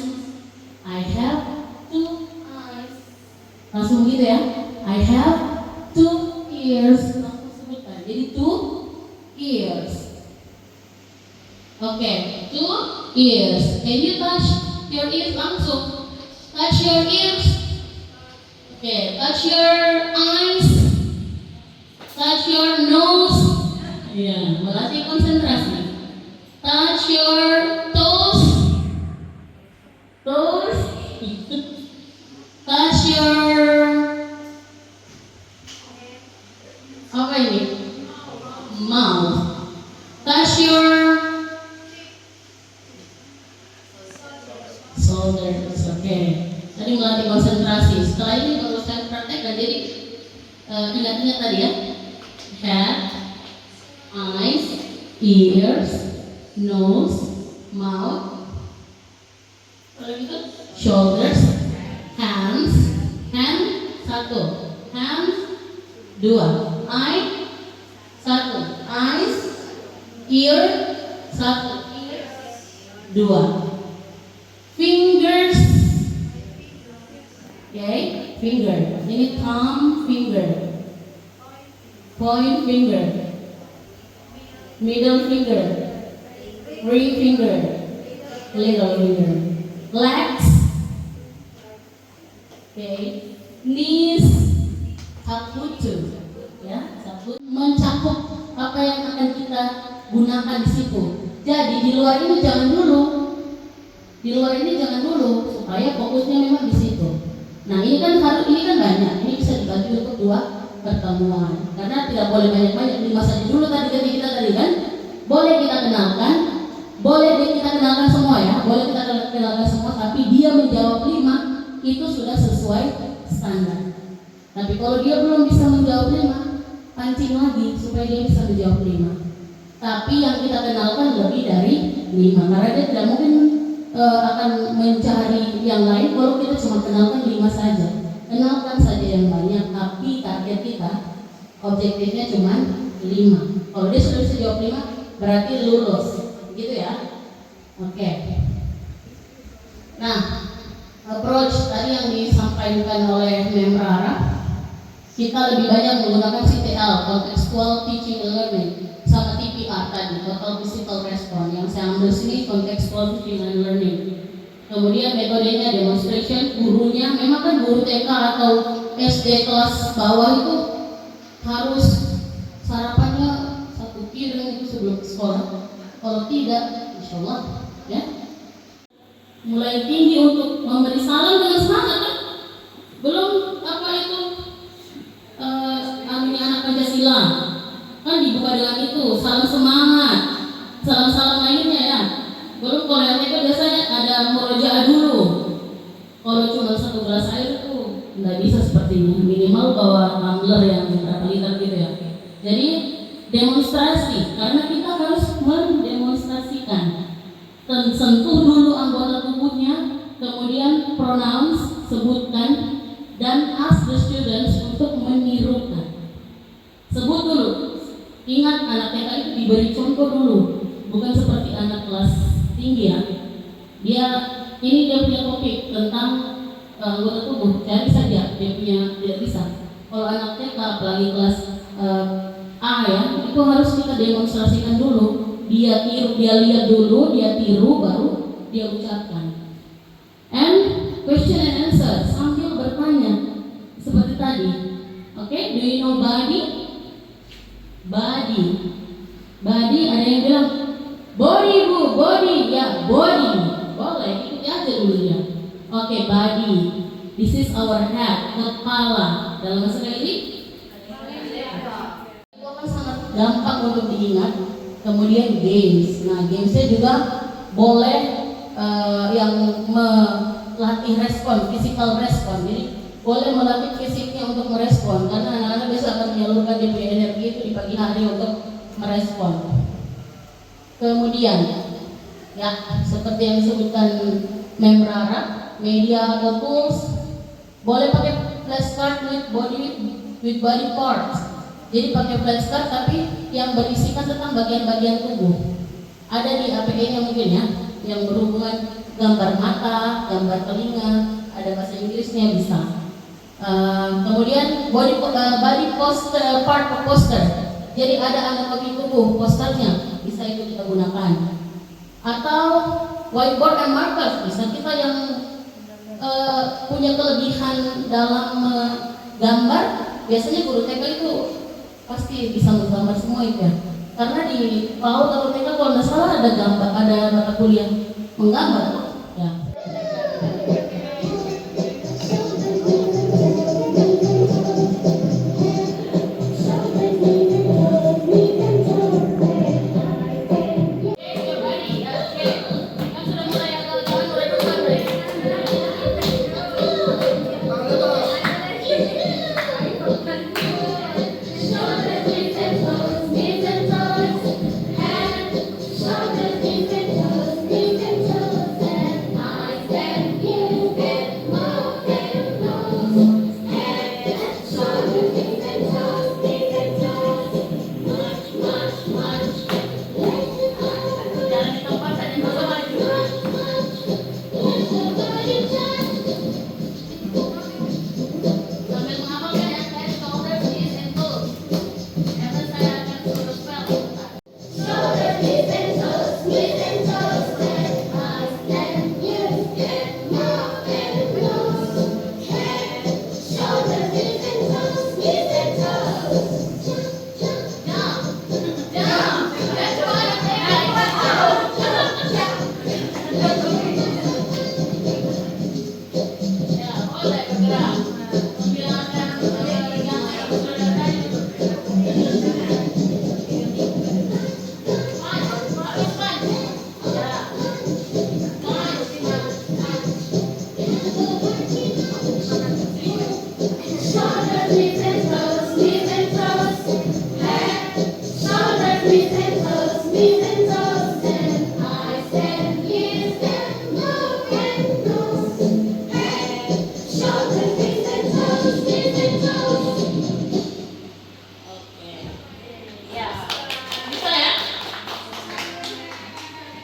I have 2 eyes. Langsung gitu ya. I have 2 ears. Langsung sebutkan. Jadi 2 ears. Oke, 2 ears. Can you touch your ears langsung? Touch your ears. Oke, touch your eyes. Touch your nose. Ya, melatih konsentrasi. Touch your toes. Toes. Touch your apa ini? Mouth. Touch your shoulders. Oke. Tadi melatih konsentrasi. Setelah ini baru saya praktekkan. Jadi ingat-ingat tadi ya. Head, eyes, ears, nose, mouth, shoulders, hands, hand 1, hands 2, eye 1, eyes, ear 1, ear 2, fingers, okay, finger, ini thumb finger, point finger, middle finger, ring finger, little finger, legs, okay, knees, saputu, ya, saputu mencakup apa yang akan kita gunakan di situ. Jadi di luar ini jangan dulu, supaya fokusnya memang di situ. Nah ini kan banyak, ini bisa dibagi untuk 2 pertemuan, karena tidak boleh banyak-banyak, 5 saja dulu tadi kita tadi kan. Boleh kita kenalkan semua ya, tapi dia menjawab 5 itu sudah sesuai standar. Tapi kalau dia belum bisa menjawab 5, pancing lagi supaya dia bisa menjawab 5. Tapi yang kita kenalkan lebih dari 5, karena dia tidak mungkin akan mencari yang lain kalau kita cuma kenalkan 5 saja. Kenalkan saja yang banyak, tapi target kita objektifnya cuma 5. Kalau dia sudah bisa jawab 5, berarti lulus, gitu ya. Oke. Nah, approach tadi yang disampaikan oleh Mem Rara, kita lebih banyak menggunakan CTL, Contextual Teaching and Learning, sama TPR tadi, Total Physical Response. Yang saya ambil sini Contextual Teaching and Learning. Kemudian metodenya demonstration, gurunya memang kan guru TK atau SD kelas bawah itu harus sarapannya 1 piring itu sebelum ke sekolah. Kalau tidak, insya Allah ya. Mulai tinggi untuk memberi salam dengan semangat kan? Belum apa itu anak Pancasila kan dibuka dengan itu salam semangat, salam lainnya ya. Belum kalau yang itu biasanya ada murojaah dulu. Kalau cuma 1 gelas air itu nggak bisa sepertinya, minimal bawa tumbler yang berapa liter gitu ya. Jadi demonstrasi, karena kita harus mendemonstrasikan. Sentuh dulu anggota tubuhnya, kemudian pronouns sebutkan, dan ask the students untuk menirukan. Sebut dulu. Ingat anak TK itu diberi contoh dulu, bukan seperti anak kelas tinggi ya. Dia punya topik tentang anggota tubuh, cari saja dia punya, tidak bisa. Kalau anak TK apalagi kelas A ya, itu harus kita demonstrasikan dulu. Dia lihat dulu, dia tiru, baru dia ucapkan. And question and answer sambil bertanya seperti tadi. Oke, do you know body? Body ada yang bilang body bu, body ya, body. Boleh, ikuti aja dulu ya. Oke, body. This is our head, kepala. Dalam bahasa ini itu akan sangat gampang untuk diingat. Kemudian games. Nah, gamesnya juga boleh yang melatih respon, physical respon. Jadi boleh melatih fisiknya untuk merespon, karena anak-anak bisa akan menyalurkan DP energi itu di pagi hari untuk merespon. Kemudian, ya seperti yang disebutkan Membrara, media atau tools, boleh pakai flashcard with body parts. Jadi pakai flashcard tapi yang berisikan tentang bagian-bagian tubuh. Ada di APE-nya mungkin ya, yang berhubungan gambar mata, gambar telinga, ada bahasa Inggrisnya bisa. Kemudian body poster, part poster. Jadi ada anatomi tubuh posternya, bisa itu kita gunakan. Atau whiteboard and markers, bisa kita yang punya kelebihan dalam gambar, biasanya guru TK itu pasti bisa menggambar semua itu ya. Karena di PAUD atau TK kalau nggak salah ada gambar, ada mata kuliah menggambar ya.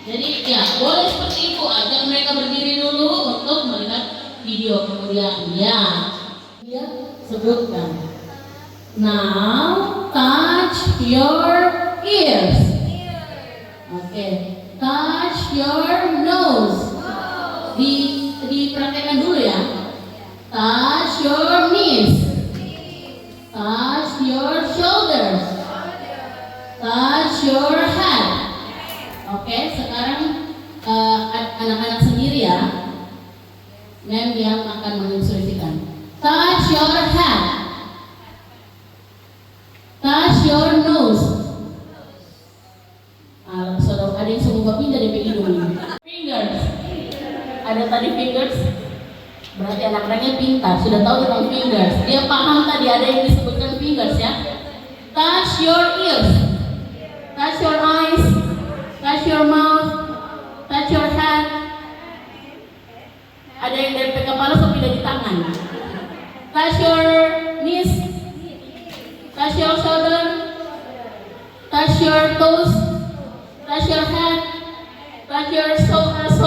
Jadi ya boleh seperti itu, ajak mereka berdiri dulu untuk melihat video, kemudian ya dia sebutkan. Now touch your ears. Oke, touch your nose. Dipraktekkan dulu ya. Touch your knees. Touch your shoulders. Touch your head. Oke, sekarang anak-anak sendiri ya, Mem yang akan menginstruksikan. Touch your head, touch your nose. Saudara ada yang semua pindah dari hidung. Fingers, ada tadi fingers. Berarti anak-anaknya pintar, sudah tahu tentang fingers. Dia paham tadi ada yang disebutkan fingers ya. Touch your ears, touch your eyes, touch your mouth, touch your head. Ada yang dari kepala sampai dari tangan. Touch your knees, touch your shoulder, touch your toes, touch your head, touch your shoulders,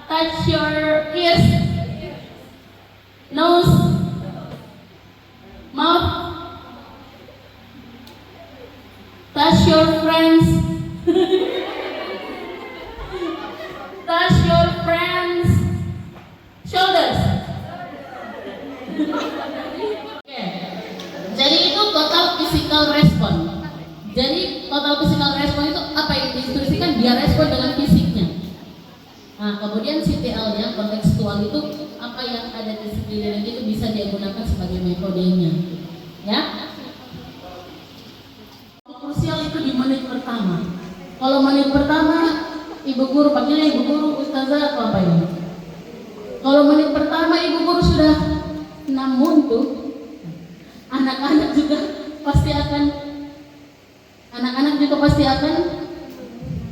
touch your ears, nose, mouth, touch your friends. Touch your friends' shoulders. Okay. Jadi itu total physical response. Jadi total physical response itu apa yang diinstruksikan, dia respon dengan fisiknya. Nah, kemudian CTL-nya, kontekstual itu apa yang ada di sekeliling itu bisa dia gunakan sebagai metodenya. Ya. Krusial itu di menit pertama. Kalau menit pertama, ibu guru panggilnya ibu guru, ustazah atau apa ini? Kalau menit pertama ibu guru sudah namun tuh anak-anak juga pasti akan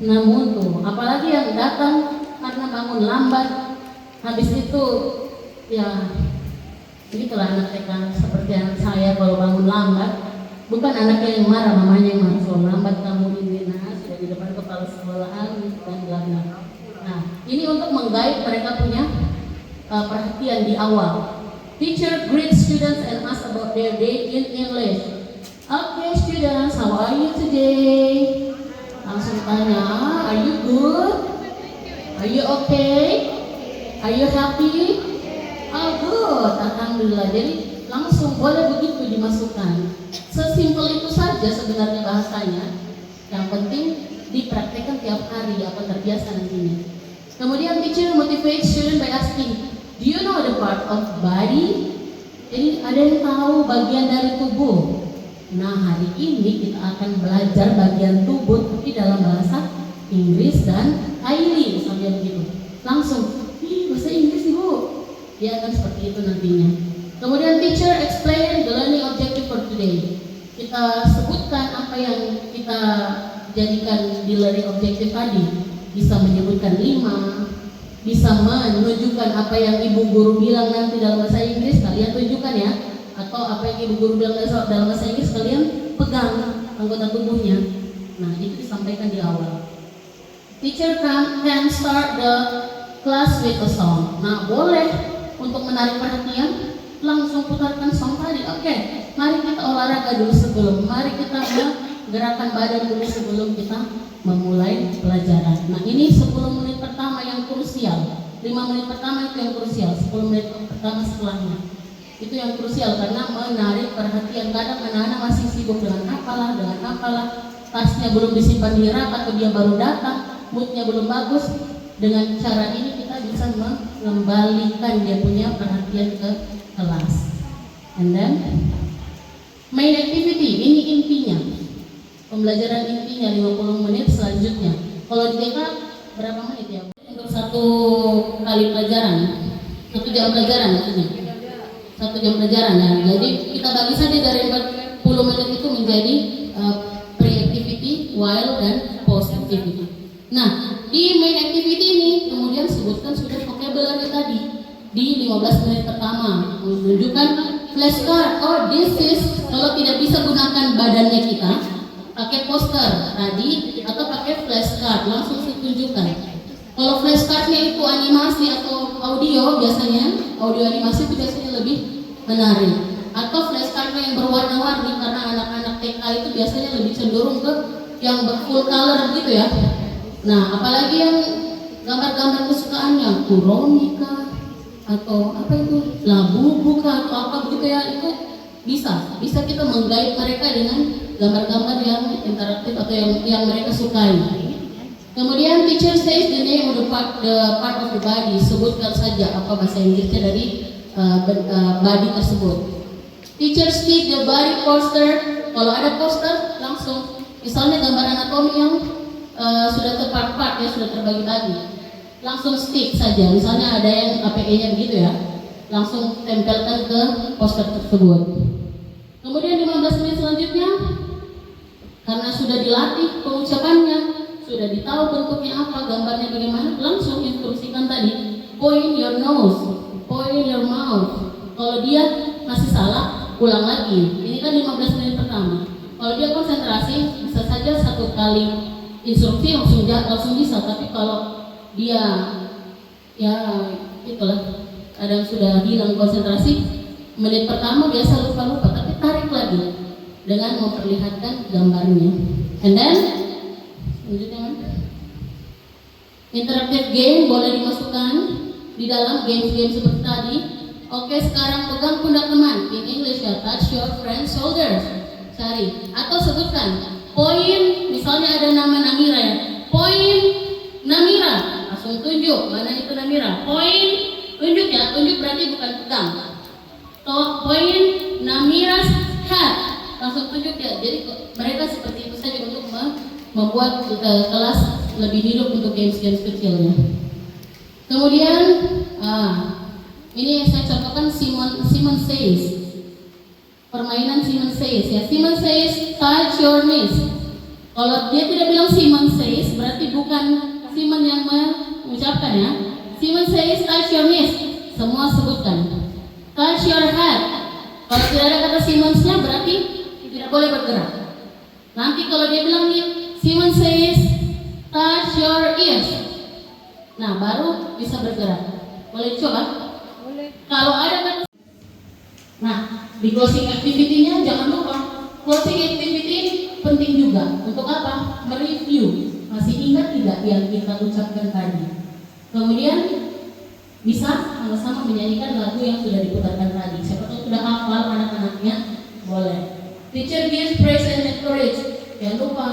namun tuh, apalagi yang datang karena bangun lambat, habis itu ya begitulah anak TK seperti anak saya kalau bangun lambat, bukan anaknya yang marah, mamanya yang marah kalau lambat kamu ini, nah sudah di depan kepala sekolahan dan bla-bla. Nah ini untuk menggait mereka punya perhatian di awal. Teacher greet students and ask about their day in English. Okay students, how are you today? Langsung tanya, are you good? Are you okay? Are you happy? Oh good, alhamdulillah. Jadi langsung boleh begitu dimasukkan. Sesimpel itu saja sebenarnya bahasanya. Yang penting dipraktekkan tiap hari, apa terbiasa nantinya. Kemudian teacher motivate student by asking, do you know the part of body? Jadi ada yang tahu bagian dari tubuh. Nah hari ini kita akan belajar bagian tubuh tapi dalam bahasa Inggris dan Thailand misalnya begitu. Langsung, bahasa Inggris ibu. Ya kan seperti itu nantinya. Kemudian teacher explain the learning objective for today. Kita sebutkan apa yang kita jadikan di learning objective tadi. Bisa menyebutkan 5, bisa menunjukkan apa yang ibu guru bilang nanti dalam bahasa Inggris, kalian tunjukkan ya. Atau apa yang ibu guru bilang dalam bahasa Inggris, kalian pegang anggota tubuhnya. Nah itu disampaikan di awal. Teacher can start the class with a song. Nah boleh untuk menarik perhatian langsung putarkan song tadi. Oke, mari kita olahraga dulu sebelum, mari kita gerakan badan dulu sebelum kita memulai pelajaran. Nah ini 10 menit pertama yang krusial, 5 menit pertama itu yang krusial, 10 menit pertama setelahnya itu yang krusial karena menarik perhatian. Kadang anak-anak masih sibuk dengan apalah, tasnya belum disimpan di rak atau dia baru datang, moodnya belum bagus. Dengan cara ini kita bisa mengembalikan dia punya perhatian ke kelas. And then main activity, ini intinya. Pembelajaran intinya 50 menit selanjutnya. Kalau di TK berapa menit ya? Untuk 1 kali pelajaran, 1 jam pelajaran maksudnya. 1 jam pelajaran ya. Jadi kita bagi saja dari 40 menit itu menjadi pre-activity, while, dan post-activity. Nah, di main activity ini kemudian sebutkan sudah vocabulary tadi di 15 menit pertama, menunjukkan flashcard. Oh, this is, kalau tidak bisa gunakan badannya kita, pakai poster tadi atau pakai flashcard, langsung ditunjukkan. Kalau flashcardnya itu animasi atau audio, biasanya audio animasi itu biasanya lebih menarik. Atau flashcardnya yang berwarna-warni karena anak-anak TK itu biasanya lebih cenderung ke yang full color gitu ya. Nah, apalagi yang gambar-gambar kesukaannya, Kuronika atau apa itu, Labubu atau apa begitu ya, itu bisa kita menggait mereka dengan gambar-gambar yang interaktif atau yang mereka sukai. Kemudian teacher says the name of the part of the body, sebutkan saja apa bahasa Inggrisnya dari body tersebut. Teacher stick the body poster, kalau ada poster langsung, misalnya gambar anatomi yang sudah terpart-part ya, sudah terbagi-bagi, langsung stick saja. Misalnya ada yang APE-nya begitu ya, langsung tempelkan ke poster tersebut. Kemudian 15 menit selanjutnya, karena sudah dilatih pengucapannya, sudah ditahu bentuknya apa, gambarnya bagaimana, langsung instruksikan tadi, point your nose, point your mouth. Kalau dia masih salah, ulang lagi. Ini kan 15 menit pertama. Kalau dia konsentrasi, bisa saja 1 kali instruksi langsung bisa. Tapi kalau dia ya itulah, kadang sudah hilang konsentrasi, menit pertama biasa lupa-lupa, tapi tarik lagi dengan memperlihatkan gambarnya. And then selanjutnya interactive game boleh dimasukkan di dalam game-game seperti tadi. Oke, sekarang pegang pundak teman, in English ya, touch your friend's shoulders, cari atau sebutkan point, misalnya ada nama Namira ya, point Namira, langsung tunjuk mana itu Namira, point, tunjuk ya, tunjuk berarti bukan pegang. Point Namira's hat, langsung tunjuk ya. Jadi mereka seperti itu saja untuk membuat kelas lebih hidup untuk games-games kecilnya. Kemudian Ini saya contohkan Simon Says. Permainan Simon Says ya. Simon Says touch your knees. Kalau dia tidak bilang Simon Says, berarti bukan Simon yang mengucapkan ya. Simon Says touch your knees. Semua sebutkan. Touch your head. Kalau tidak ada kata Simonsnya berarti tidak boleh bergerak. Nanti kalau dia bilang nih, Simon Says touch your ears. Nah, baru bisa bergerak. Boleh coba? Boleh. Kalau ada kata, nah di closing activity-nya jangan lupa. Closing activity penting juga. Untuk apa? Mereview. Masih ingat tidak yang kita ucapkan tadi? Kemudian bisa sama-sama menyanyikan lagu yang sudah diputarkan tadi. Siapa tahu sudah hafal anak-anaknya, boleh. Teacher gives praise and encourage. Jangan lupa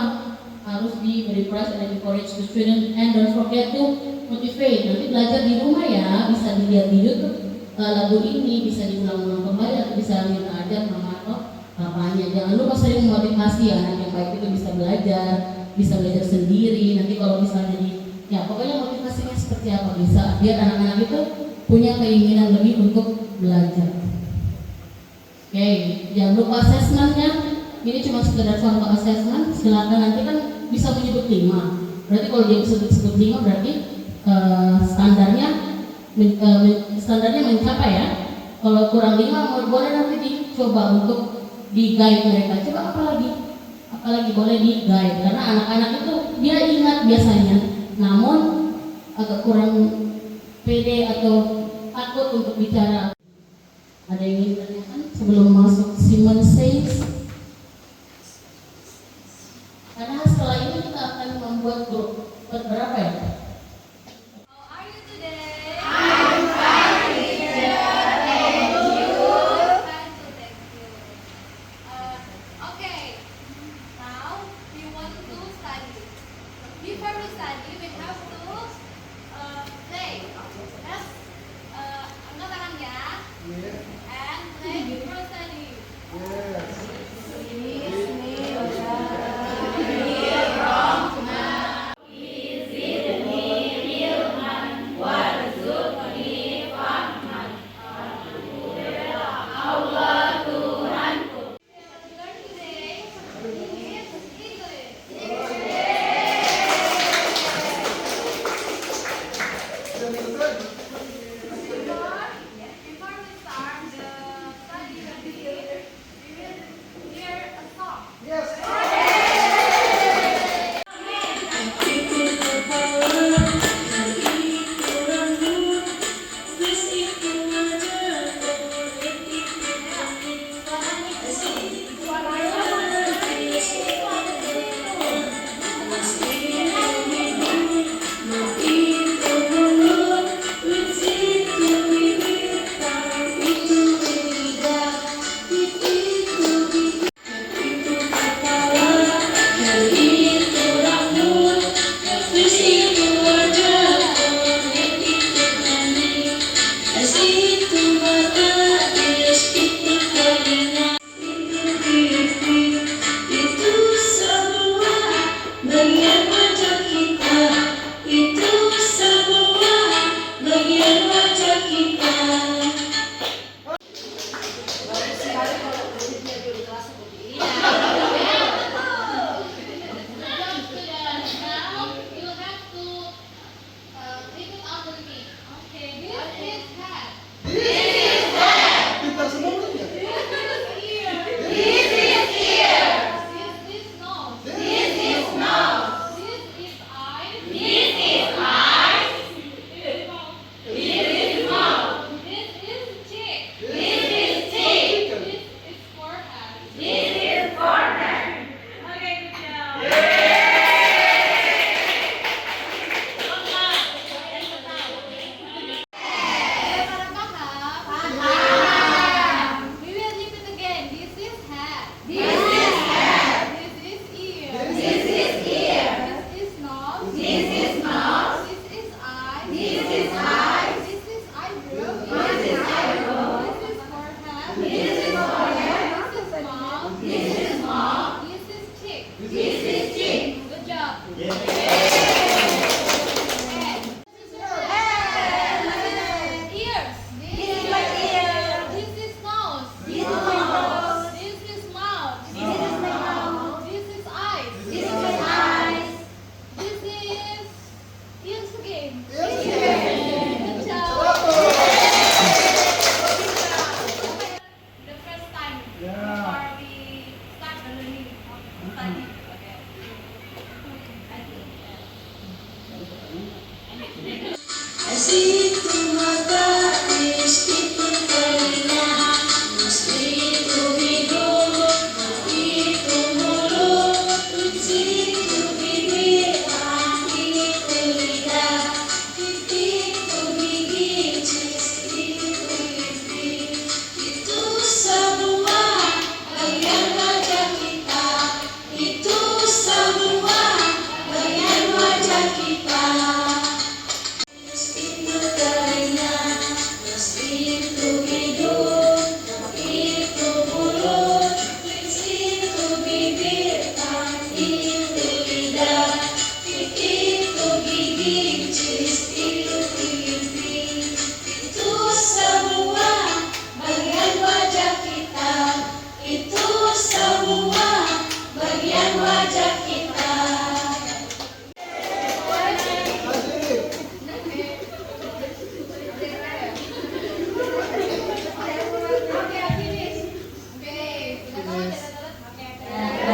harus diberi praise and encourage the student, and don't forget to motivate. Nanti belajar di rumah ya, bisa dilihat di YouTube lagu ini, bisa diulang-ulang kembali atau bisa minta ajar mama atau papanya. Jangan lupa sering memotivasi anak yang baik itu bisa belajar sendiri. Nanti kalau misalnya ya pokoknya motivasinya seperti apa bisa biar anak-anak itu punya keinginan lebih untuk belajar. Oke, jangan lupa assessmentnya. Ini cuma sekedar contoh assessment. Silakan nanti kan bisa menyebut 5. Berarti kalau dia bisa sebut 5 berarti standarnya mencapai ya. Kalau kurang 5 boleh nanti dicoba untuk di guide mereka. Coba apalagi boleh di guide karena anak-anak itu dia ingat biasanya, namun agak kurang pede atau takut untuk bicara. Ada yang ingin ditanyakan sebelum masuk Simon Says? Karena setelah ini kita akan membuat grup. Berapa ya?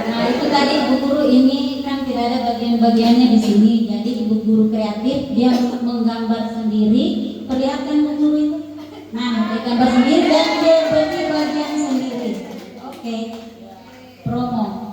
Nah itu tadi ibu guru ini kan tidak ada bagian-bagiannya di sini. Jadi ibu guru kreatif dia menggambar sendiri, perlihatkan ibu guru itu. Nah dia gambar sendiri dan dia beri bagian sendiri. Oke, promo.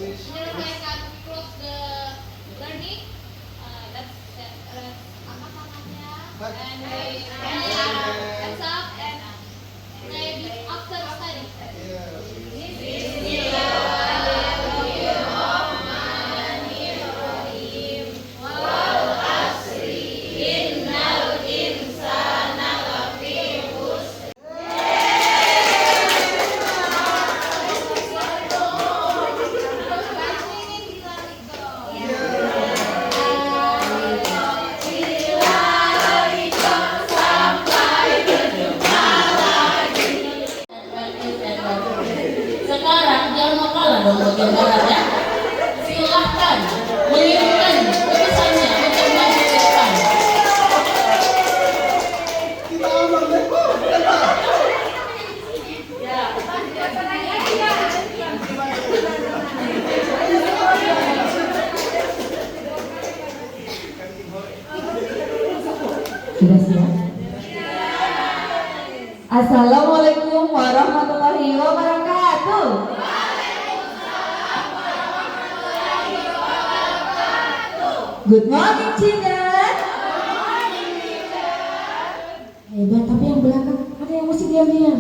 Menyelesaikan close the learning, that's apa namanya, and hands up and maybe after study. Sekarang jangan mau kalah dong bagian barat ya. Silahkan mengirimkan pesannya untuk maju ke depan. Sudah siap? Assalamualaikum warahmatullahi wabarakatuh. Good morning, children. Hebat, tapi yang belakang ada yang mesti diam-diam.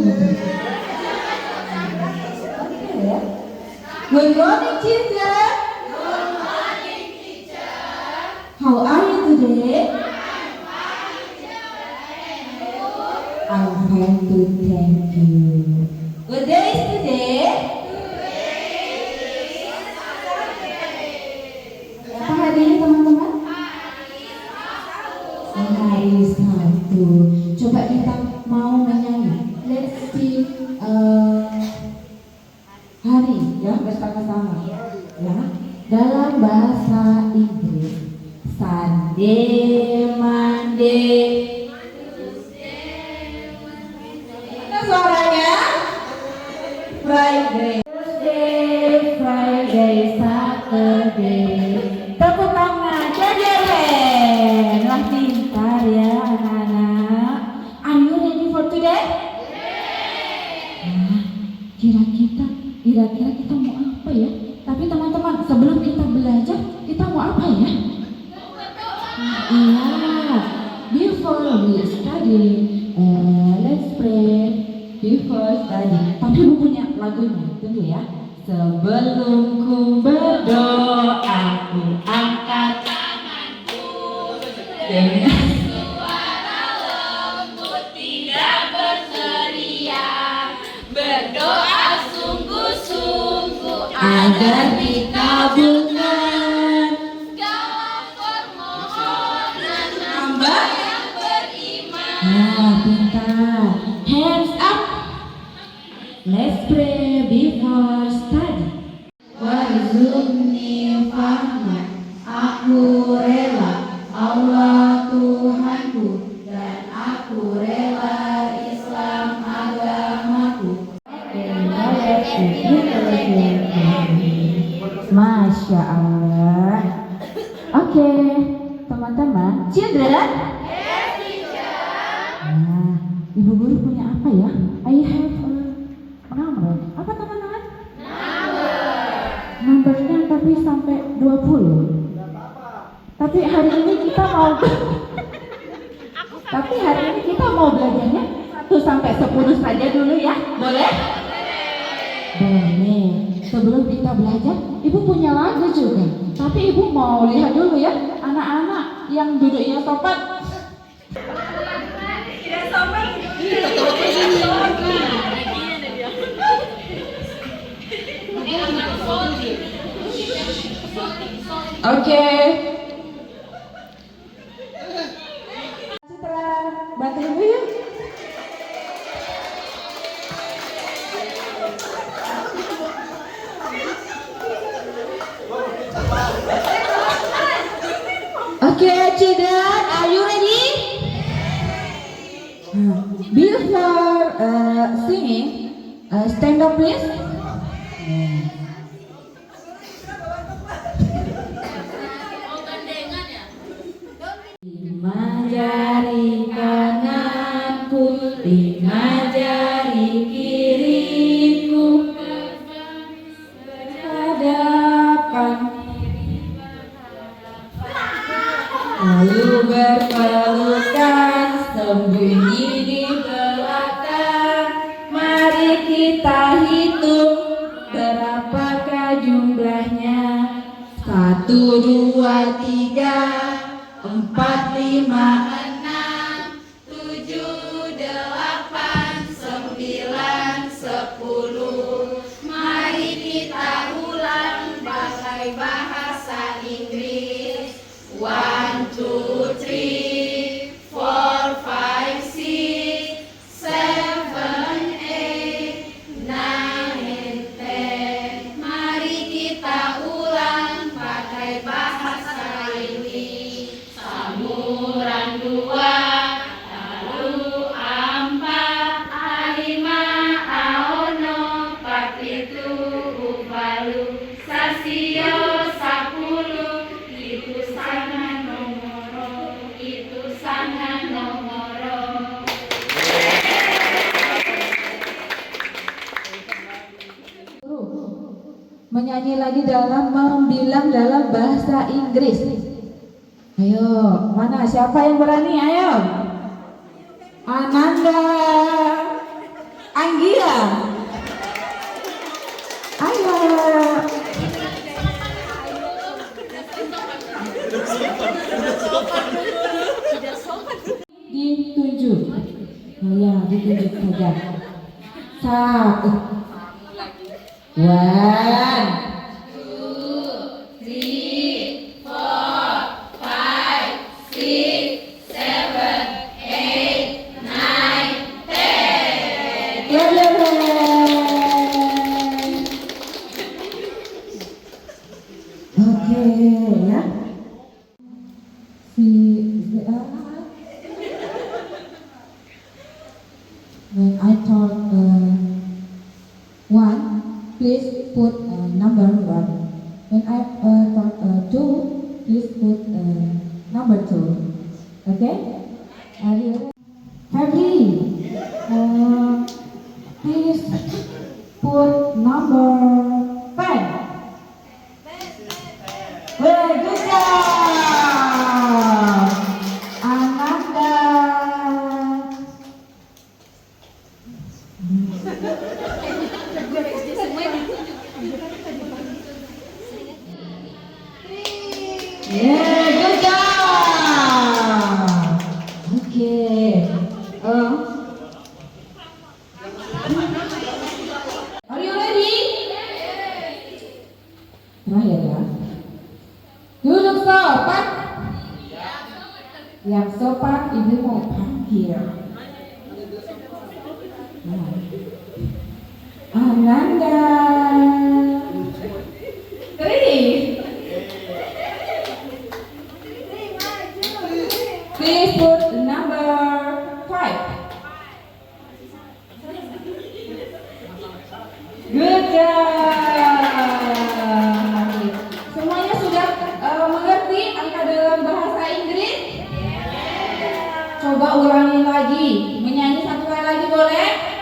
Good morning, children. How are you today? I'm fine too, thank you. What day is today? Apa hari ini teman-teman? Hari Sabtu. Coba kita mau menyanyi. Let's sing hari ya bersama-sama ya dalam bahasa Inggris. Sunday, Monday. Suaranya Friday, Thursday, Friday, Saturday. Tepuk tangan, jajaran. Wah pintar ya anak-anak. Are you ready for today? Nah, kira-kira kita mau apa ya? Tapi teman-teman sebelum kita belajar kita mau apa ya? Iya, before we study, let's pray before study. Tapi ibu punya lagunya, tunggu ya. Sebelum ku berdoa, ku angkat tanganku dengan suara lembut, tidak berteriak, berdoa sungguh-sungguh agar dikabulkan segala permohonan hamba. yang beriman. Nah, pintar. Hands up. Let's pray before study. Warzuqni fahman, aku rela Allah Tuhanku, dan aku rela Islam agamaku. Masya Allah. Oke, teman-teman. Children. Nah, ibu guru punya apa ya? I have a number. Apa teman-teman? Numbernya tapi sampai 20. Tapi hari ini kita mau Tapi hari ini kita mau belajarnya 1 sampai 10 saja dulu ya. Boleh? Boleh. Sebelum kita belajar, ibu punya lagu juga. Tapi ibu mau lihat dulu ya, anak-anak yang duduknya sopan. Oke. Citra, bantu ibu yuk. Oke, children, are you ready? Before singing, stand up please. Lima jari kananku, 5 jari kiriku, berhadapan, lalu berpelukan, sembunyi di belakang. Mari kita hitung berapakah jumlahnya. 1, 2, 3, 4, 5, 6, 7, 8, 9, 10. Mari kita ulang pakai bahasa Inggris. 1, 2, 3, 4, 5, 6, 7, 8, 9, 10. Mari kita ulang pakai bahasa Inggris. Samuran 2, lalu 4, 5, aono, 47, upalu, sasio, 10, itu sangat nomoro, itu sangat nomoro. Menyanyi lagi dalam membilang dalam bahasa Inggris. Ayo, mana siapa yang berani? Ayo. Ananda, Anggia. Ayo. Ditunjuk. Oh ya, ditunjuk saja. 1. 1, 2, 3, 4, 5, 6, 7, 8, 9, 10. Oke ya. When I talk 1, please put number 1. When I talk 2, please put number 2. Okay? Are you ready? Febri, please put number 10. Very good job. Ananda. Yang sopan ibu mau panggil. Ananda. Three. Please put number 5. Good job. Semuanya sudah mengerti angka dalam bahasa Inggris? Coba ulangi lagi. Menyanyi satu kali lagi boleh?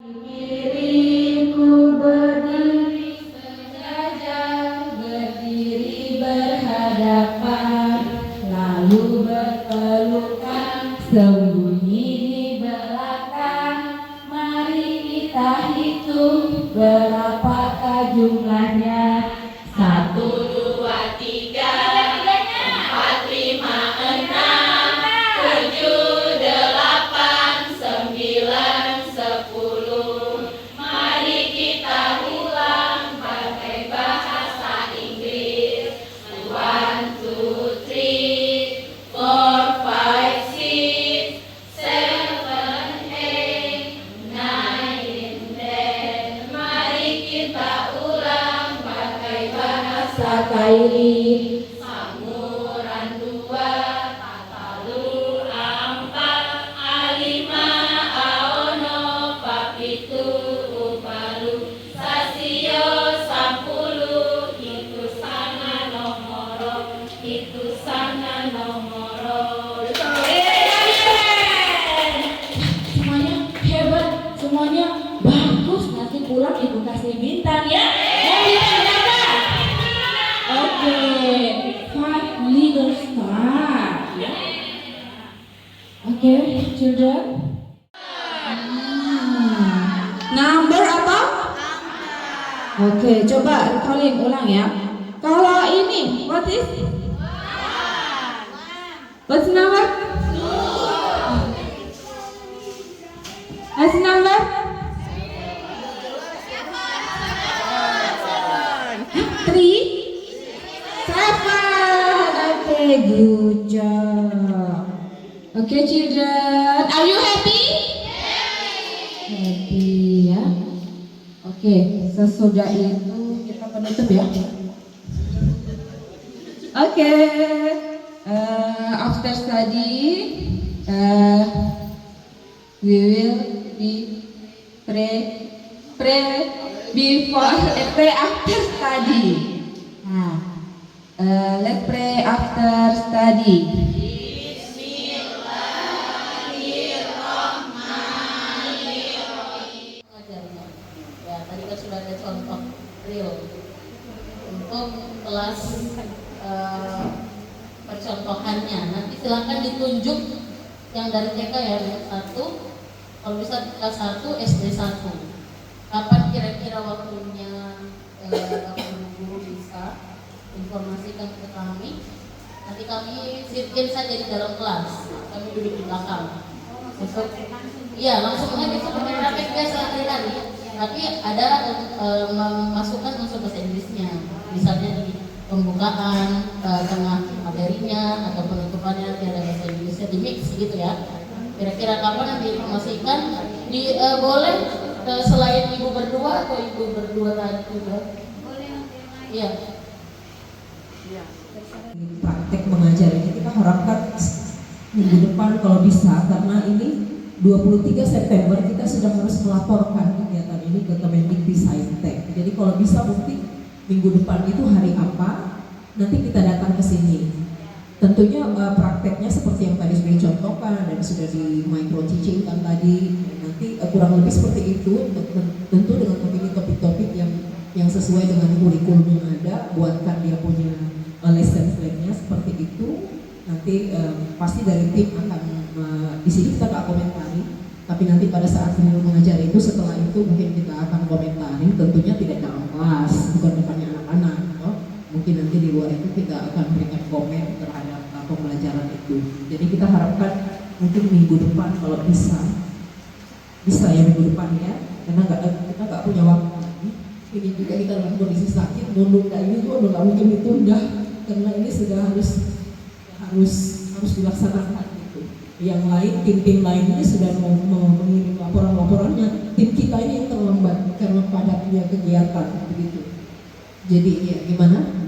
Diriku berdiri sejajar, berdiri berhadapan, lalu berpelukan, sembunyi di belakang. Mari kita hitung berapakah jumlahnya. 1, 2, 3, 4, 5, 6, 7, 8, 9, 10. Mari kita ulang pakai bahasa Inggris. 1, 2, 3, 4, 5, 6, 7, 8, 9, 10. Mari kita ulang pakai bahasa Kairi. Samuran 2, Tatalu 4, Alima Aono Papitu Upalu Sasio 10. Itu sana nomoro, itu sana nomoro. Semuanya hebat, semuanya bagus. Nanti pulang ibu kasih bintang ya. Oke, 5 little star. Oke, children. Number apa? Oke, coba recalling ulang ya. Kalau ini, what is? What's number? What's number? 3, 7. Okay, good job. Okay, children, are you happy? Happy ya. Oke, sesudah itu kita penutup ya. Oke, after study, we will be pray after study. Nah, let's pray after study. Ya, tadi kan sudah ada contoh real untuk kelas percontohannya. Nanti silakan ditunjuk yang dari TK ya, 1. Kalau bisa kelas 1 SD 1. Kapan kira-kira waktunya guru bisa informasikan ke kami. Nanti kami sirkin saja di dalam kelas. Kami duduk di belakang. Besok, iya langsung aja seperti praktek biasa hari-hari. Tapi ada masukan unsur bahasa Inggrisnya. Misalnya di pembukaan, tengah materinya atau penutupannya nanti ada bahasa Inggrisnya di mix gitu ya. Kira-kira kapan nanti informasikan? Boleh selain ibu berdua atau ibu berdua tadi juga? Boleh nanti yang lain. Iya. Praktek mengajar ini kita harapkan minggu depan kalau bisa, karena ini 23 September kita sudah harus melaporkan kegiatan ini ke Kemendikbudristek. Jadi kalau bisa mungkin minggu depan itu hari apa, nanti kita datang ke sini. Tentunya prakteknya seperti yang tadi sudah dicontohkan dan sudah di micro teaching kan tadi. Nanti kurang lebih seperti itu, tentu dengan memilih topik-topik yang sesuai dengan kurikulum yang ada, buatkan dia punya lesson plan-nya seperti itu. Nanti pasti dari tim akan di sini kita nggak komentari, tapi nanti pada saat guru mengajar itu setelah itu mungkin kita akan komentari, tentunya tidak dalam kelas, bukan depannya anak-anak. Mungkin nanti di luar itu kita akan berikan komen terhadap pembelajaran itu. Jadi kita harapkan mungkin minggu depan kalau bisa ya minggu depan ya, karena kita nggak punya waktu lagi. Ini juga kita dalam kondisi sakit, nunduk ini juga nggak mungkin ditunda, karena ini sudah harus harus dilaksanakan gitu. Yang lain, tim-tim lainnya sudah mau mengirim laporan-laporannya. Tim kita ini yang terlambat karena padatnya kegiatan begitu. Jadi ya gimana?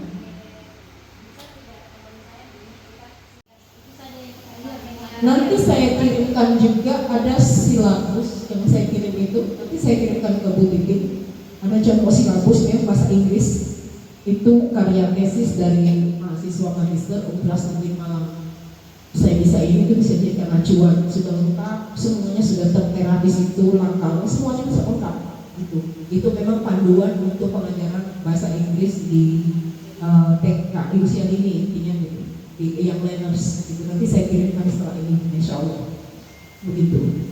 Nanti saya kirimkan juga ada silabus yang saya kirim itu. Nanti saya kirimkan ke Bu Titin. Ada contoh silabusnya bahasa Inggris. Itu karya tesis dari mahasiswa magister Universitas Negeri Malang. Saya bisa ini itu bisa dijadikan acuan, sudah lengkap, semuanya sudah tertera di situ, langkah semuanya bisa lengkap. Itu memang panduan untuk pengajaran bahasa Inggris di TK di usia dini intinya gitu, di young learners gitu. Nanti saya kirimkan setelah ini, insya Allah begitu.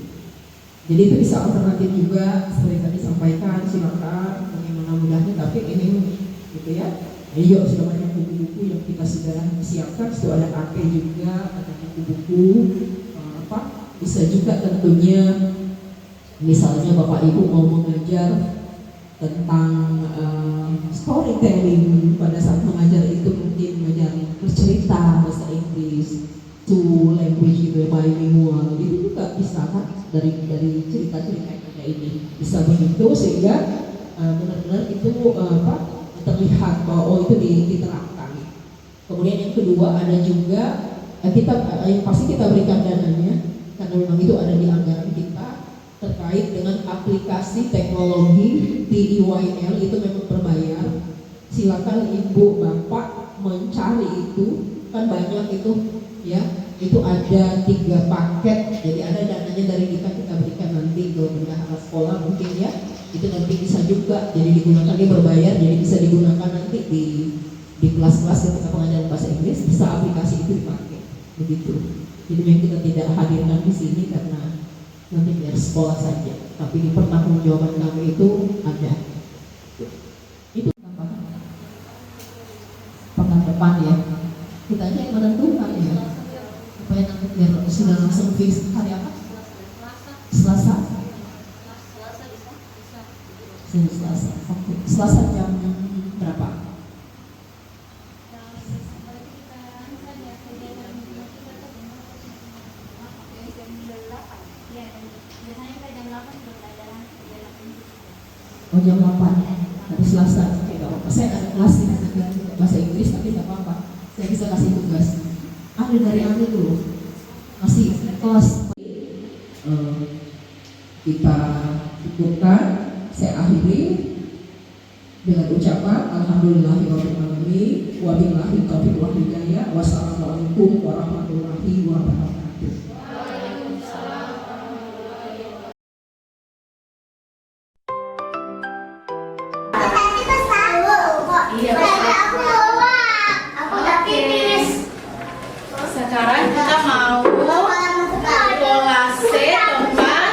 Jadi itu bisa alternatif juga, seperti tadi sampaikan, silakan bagaimana mudahnya, tapi ini gitu ya. Ayo, sudah banyak buku-buku yang kita sudah siapkan, sudah ada KP juga, ada buku-buku bisa juga tentunya. Misalnya Bapak Ibu mau mengajar tentang storytelling, pada saat mengajar itu mungkin mengajar bercerita bahasa Inggris, to language gitu, bilingual, itu juga bisa kan dari cerita-cerita yang ada ini bisa begitu, sehingga benar-benar itu terlihat bahwa itu diterapkan. Kemudian yang kedua ada juga kita yang pasti kita berikan dananya karena memang itu ada di anggaran kita terkait dengan aplikasi teknologi TEYL, itu memang berbayar. Silakan ibu bapak mencari itu, kan banyak itu ya, itu ada 3 paket, jadi ada dananya dari kita berikan nanti ke bendahara sekolah mungkin ya, itu nanti bisa juga jadi digunakan, dia berbayar jadi bisa digunakan nanti di kelas-kelas ketika pengajaran bahasa Inggris, bisa aplikasi itu dipakai begitu. Jadi memang kita tidak hadirkan di sini karena nanti biar sekolah saja, tapi di pertanggungjawaban kami itu ada. Itu pekan depan ya, kita aja yang menentukan ya, supaya nanti biar sudah langsung fix hari apa? Selasa. Oke. Selasa jam berapa? Oh, jam 8 hari Selasa. Oke, gak apa-apa. Saya ada kelas di bahasa Inggris, tapi gak apa-apa, saya bisa kasih tugas. Ada dari Anda dulu masih kelas. Kita cukupkan. Saya akhiri dengan ucapan alhamdulillahirabbil alamin wa billahi taufiq wal hidayah. Wassalamualaikum warahmatullahi wabarakatuh. Sekarang kita mau kolase tempat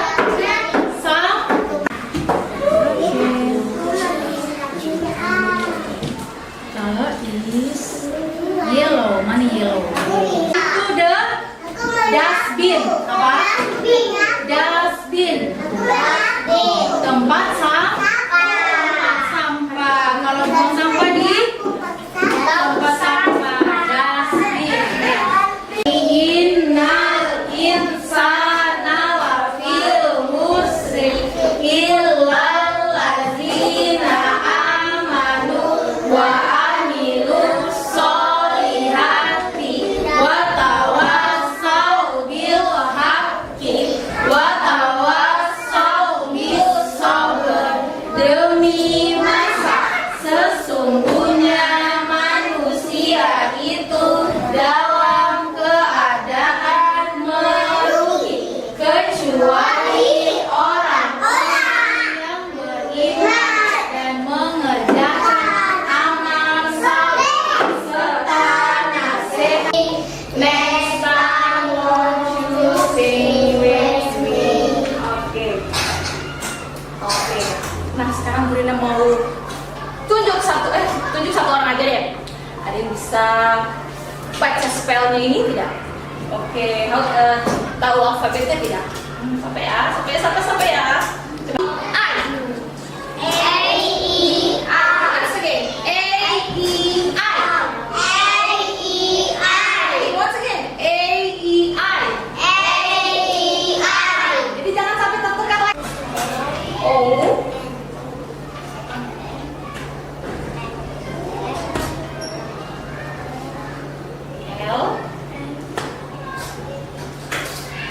color is yellow. Mana yellow? To the dustbin. Apa? Dustbin. Tempat sampah. Kalau buang sampah di tempat sampah. Dustbin. Innal insana lafil khusr illal ladzina amanu wa amilus solihati wa tawassau bil haqqi wa tawassau bis sabr. Demi masa sesungguhnya manusia itu dalam keadaan merugi, kecuali orang-orang yang beriman dan mengerjakan amal saleh serta nasihat. Next time won't you sing with me? Oke. Nah sekarang Bu Rina mau tunjuk satu orang aja deh. Ada yang bisa baca spellnya ini tidak? Oke, tahu alfabetnya tidak? Sampai ya, sampai ya. Coba. I. Once again. A-E-I. Once again. A-E-I.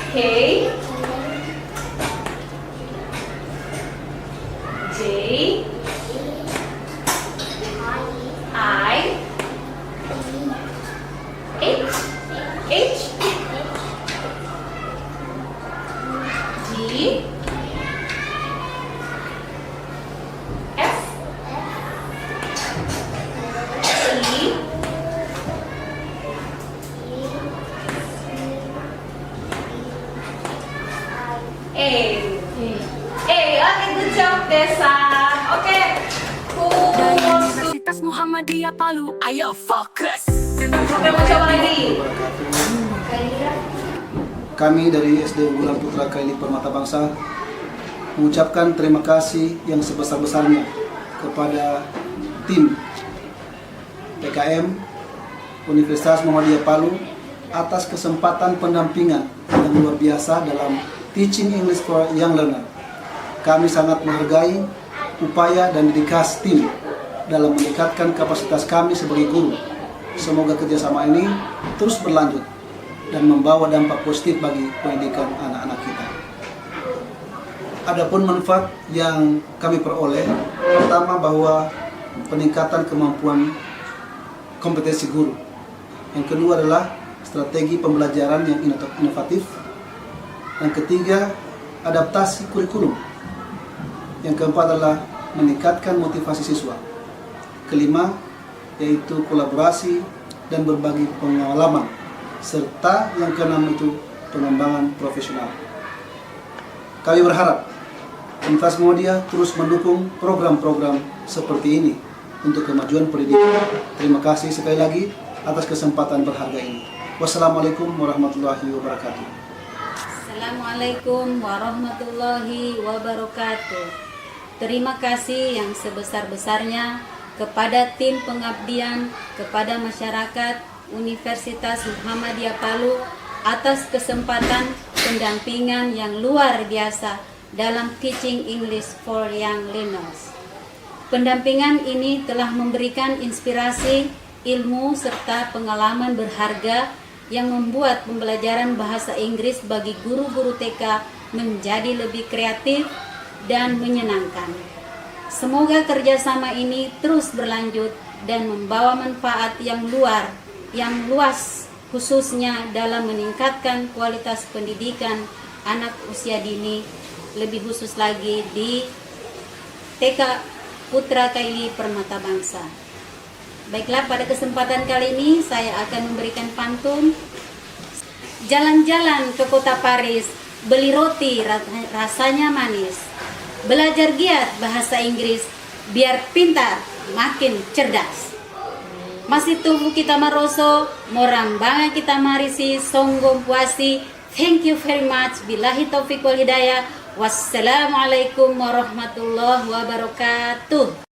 K, J, I, H, G, F, E, A. Okay, good job, Desa. Okay. Dari Cool. Universitas Muhammadiyah Palu, ayo fokus. Oke, mau coba lagi. Kami dari SD Unggulan Putra Kaili Permata Bangsa mengucapkan terima kasih yang sebesar-besarnya kepada tim PKM Universitas Muhammadiyah Palu atas kesempatan pendampingan yang luar biasa dalam Teaching English for Young Learner. Kami sangat menghargai upaya dan dedikasi tim dalam meningkatkan kapasitas kami sebagai guru. Semoga kerjasama ini terus berlanjut dan membawa dampak positif bagi pendidikan anak-anak kita. Adapun manfaat yang kami peroleh, pertama bahwa peningkatan kemampuan kompetensi guru. Yang kedua adalah strategi pembelajaran yang inovatif. Yang ketiga, adaptasi kurikulum. Yang keempat adalah meningkatkan motivasi siswa. Kelima, yaitu kolaborasi dan berbagi pengalaman. Serta yang keenam itu pengembangan profesional. Kami berharap Universitas Muhammadiyah terus mendukung program-program seperti ini untuk kemajuan pendidikan. Terima kasih sekali lagi atas kesempatan berharga ini. Wassalamualaikum warahmatullahi wabarakatuh. Assalamualaikum warahmatullahi wabarakatuh. Terima kasih yang sebesar-besarnya kepada tim pengabdian kepada masyarakat Universitas Muhammadiyah Palu atas kesempatan pendampingan yang luar biasa dalam Teaching English for Young Learners. Pendampingan ini telah memberikan inspirasi, ilmu, serta pengalaman berharga yang membuat pembelajaran bahasa Inggris bagi guru-guru TK menjadi lebih kreatif dan menyenangkan. Semoga kerjasama ini terus berlanjut dan membawa manfaat yang luas, khususnya dalam meningkatkan kualitas pendidikan anak usia dini, lebih khusus lagi di TK Putra Kaili Permata Bangsa. Baiklah, pada kesempatan kali ini saya akan memberikan pantun. Jalan-jalan ke kota Paris, beli roti rasanya manis. Belajar giat bahasa Inggris, biar pintar makin cerdas. Masih tubuh kita maroso, morambanga kita marisi, songgom puasi. Thank you very much. Billahi taufiq wal hidayah. Wassalamualaikum warahmatullahi wabarakatuh.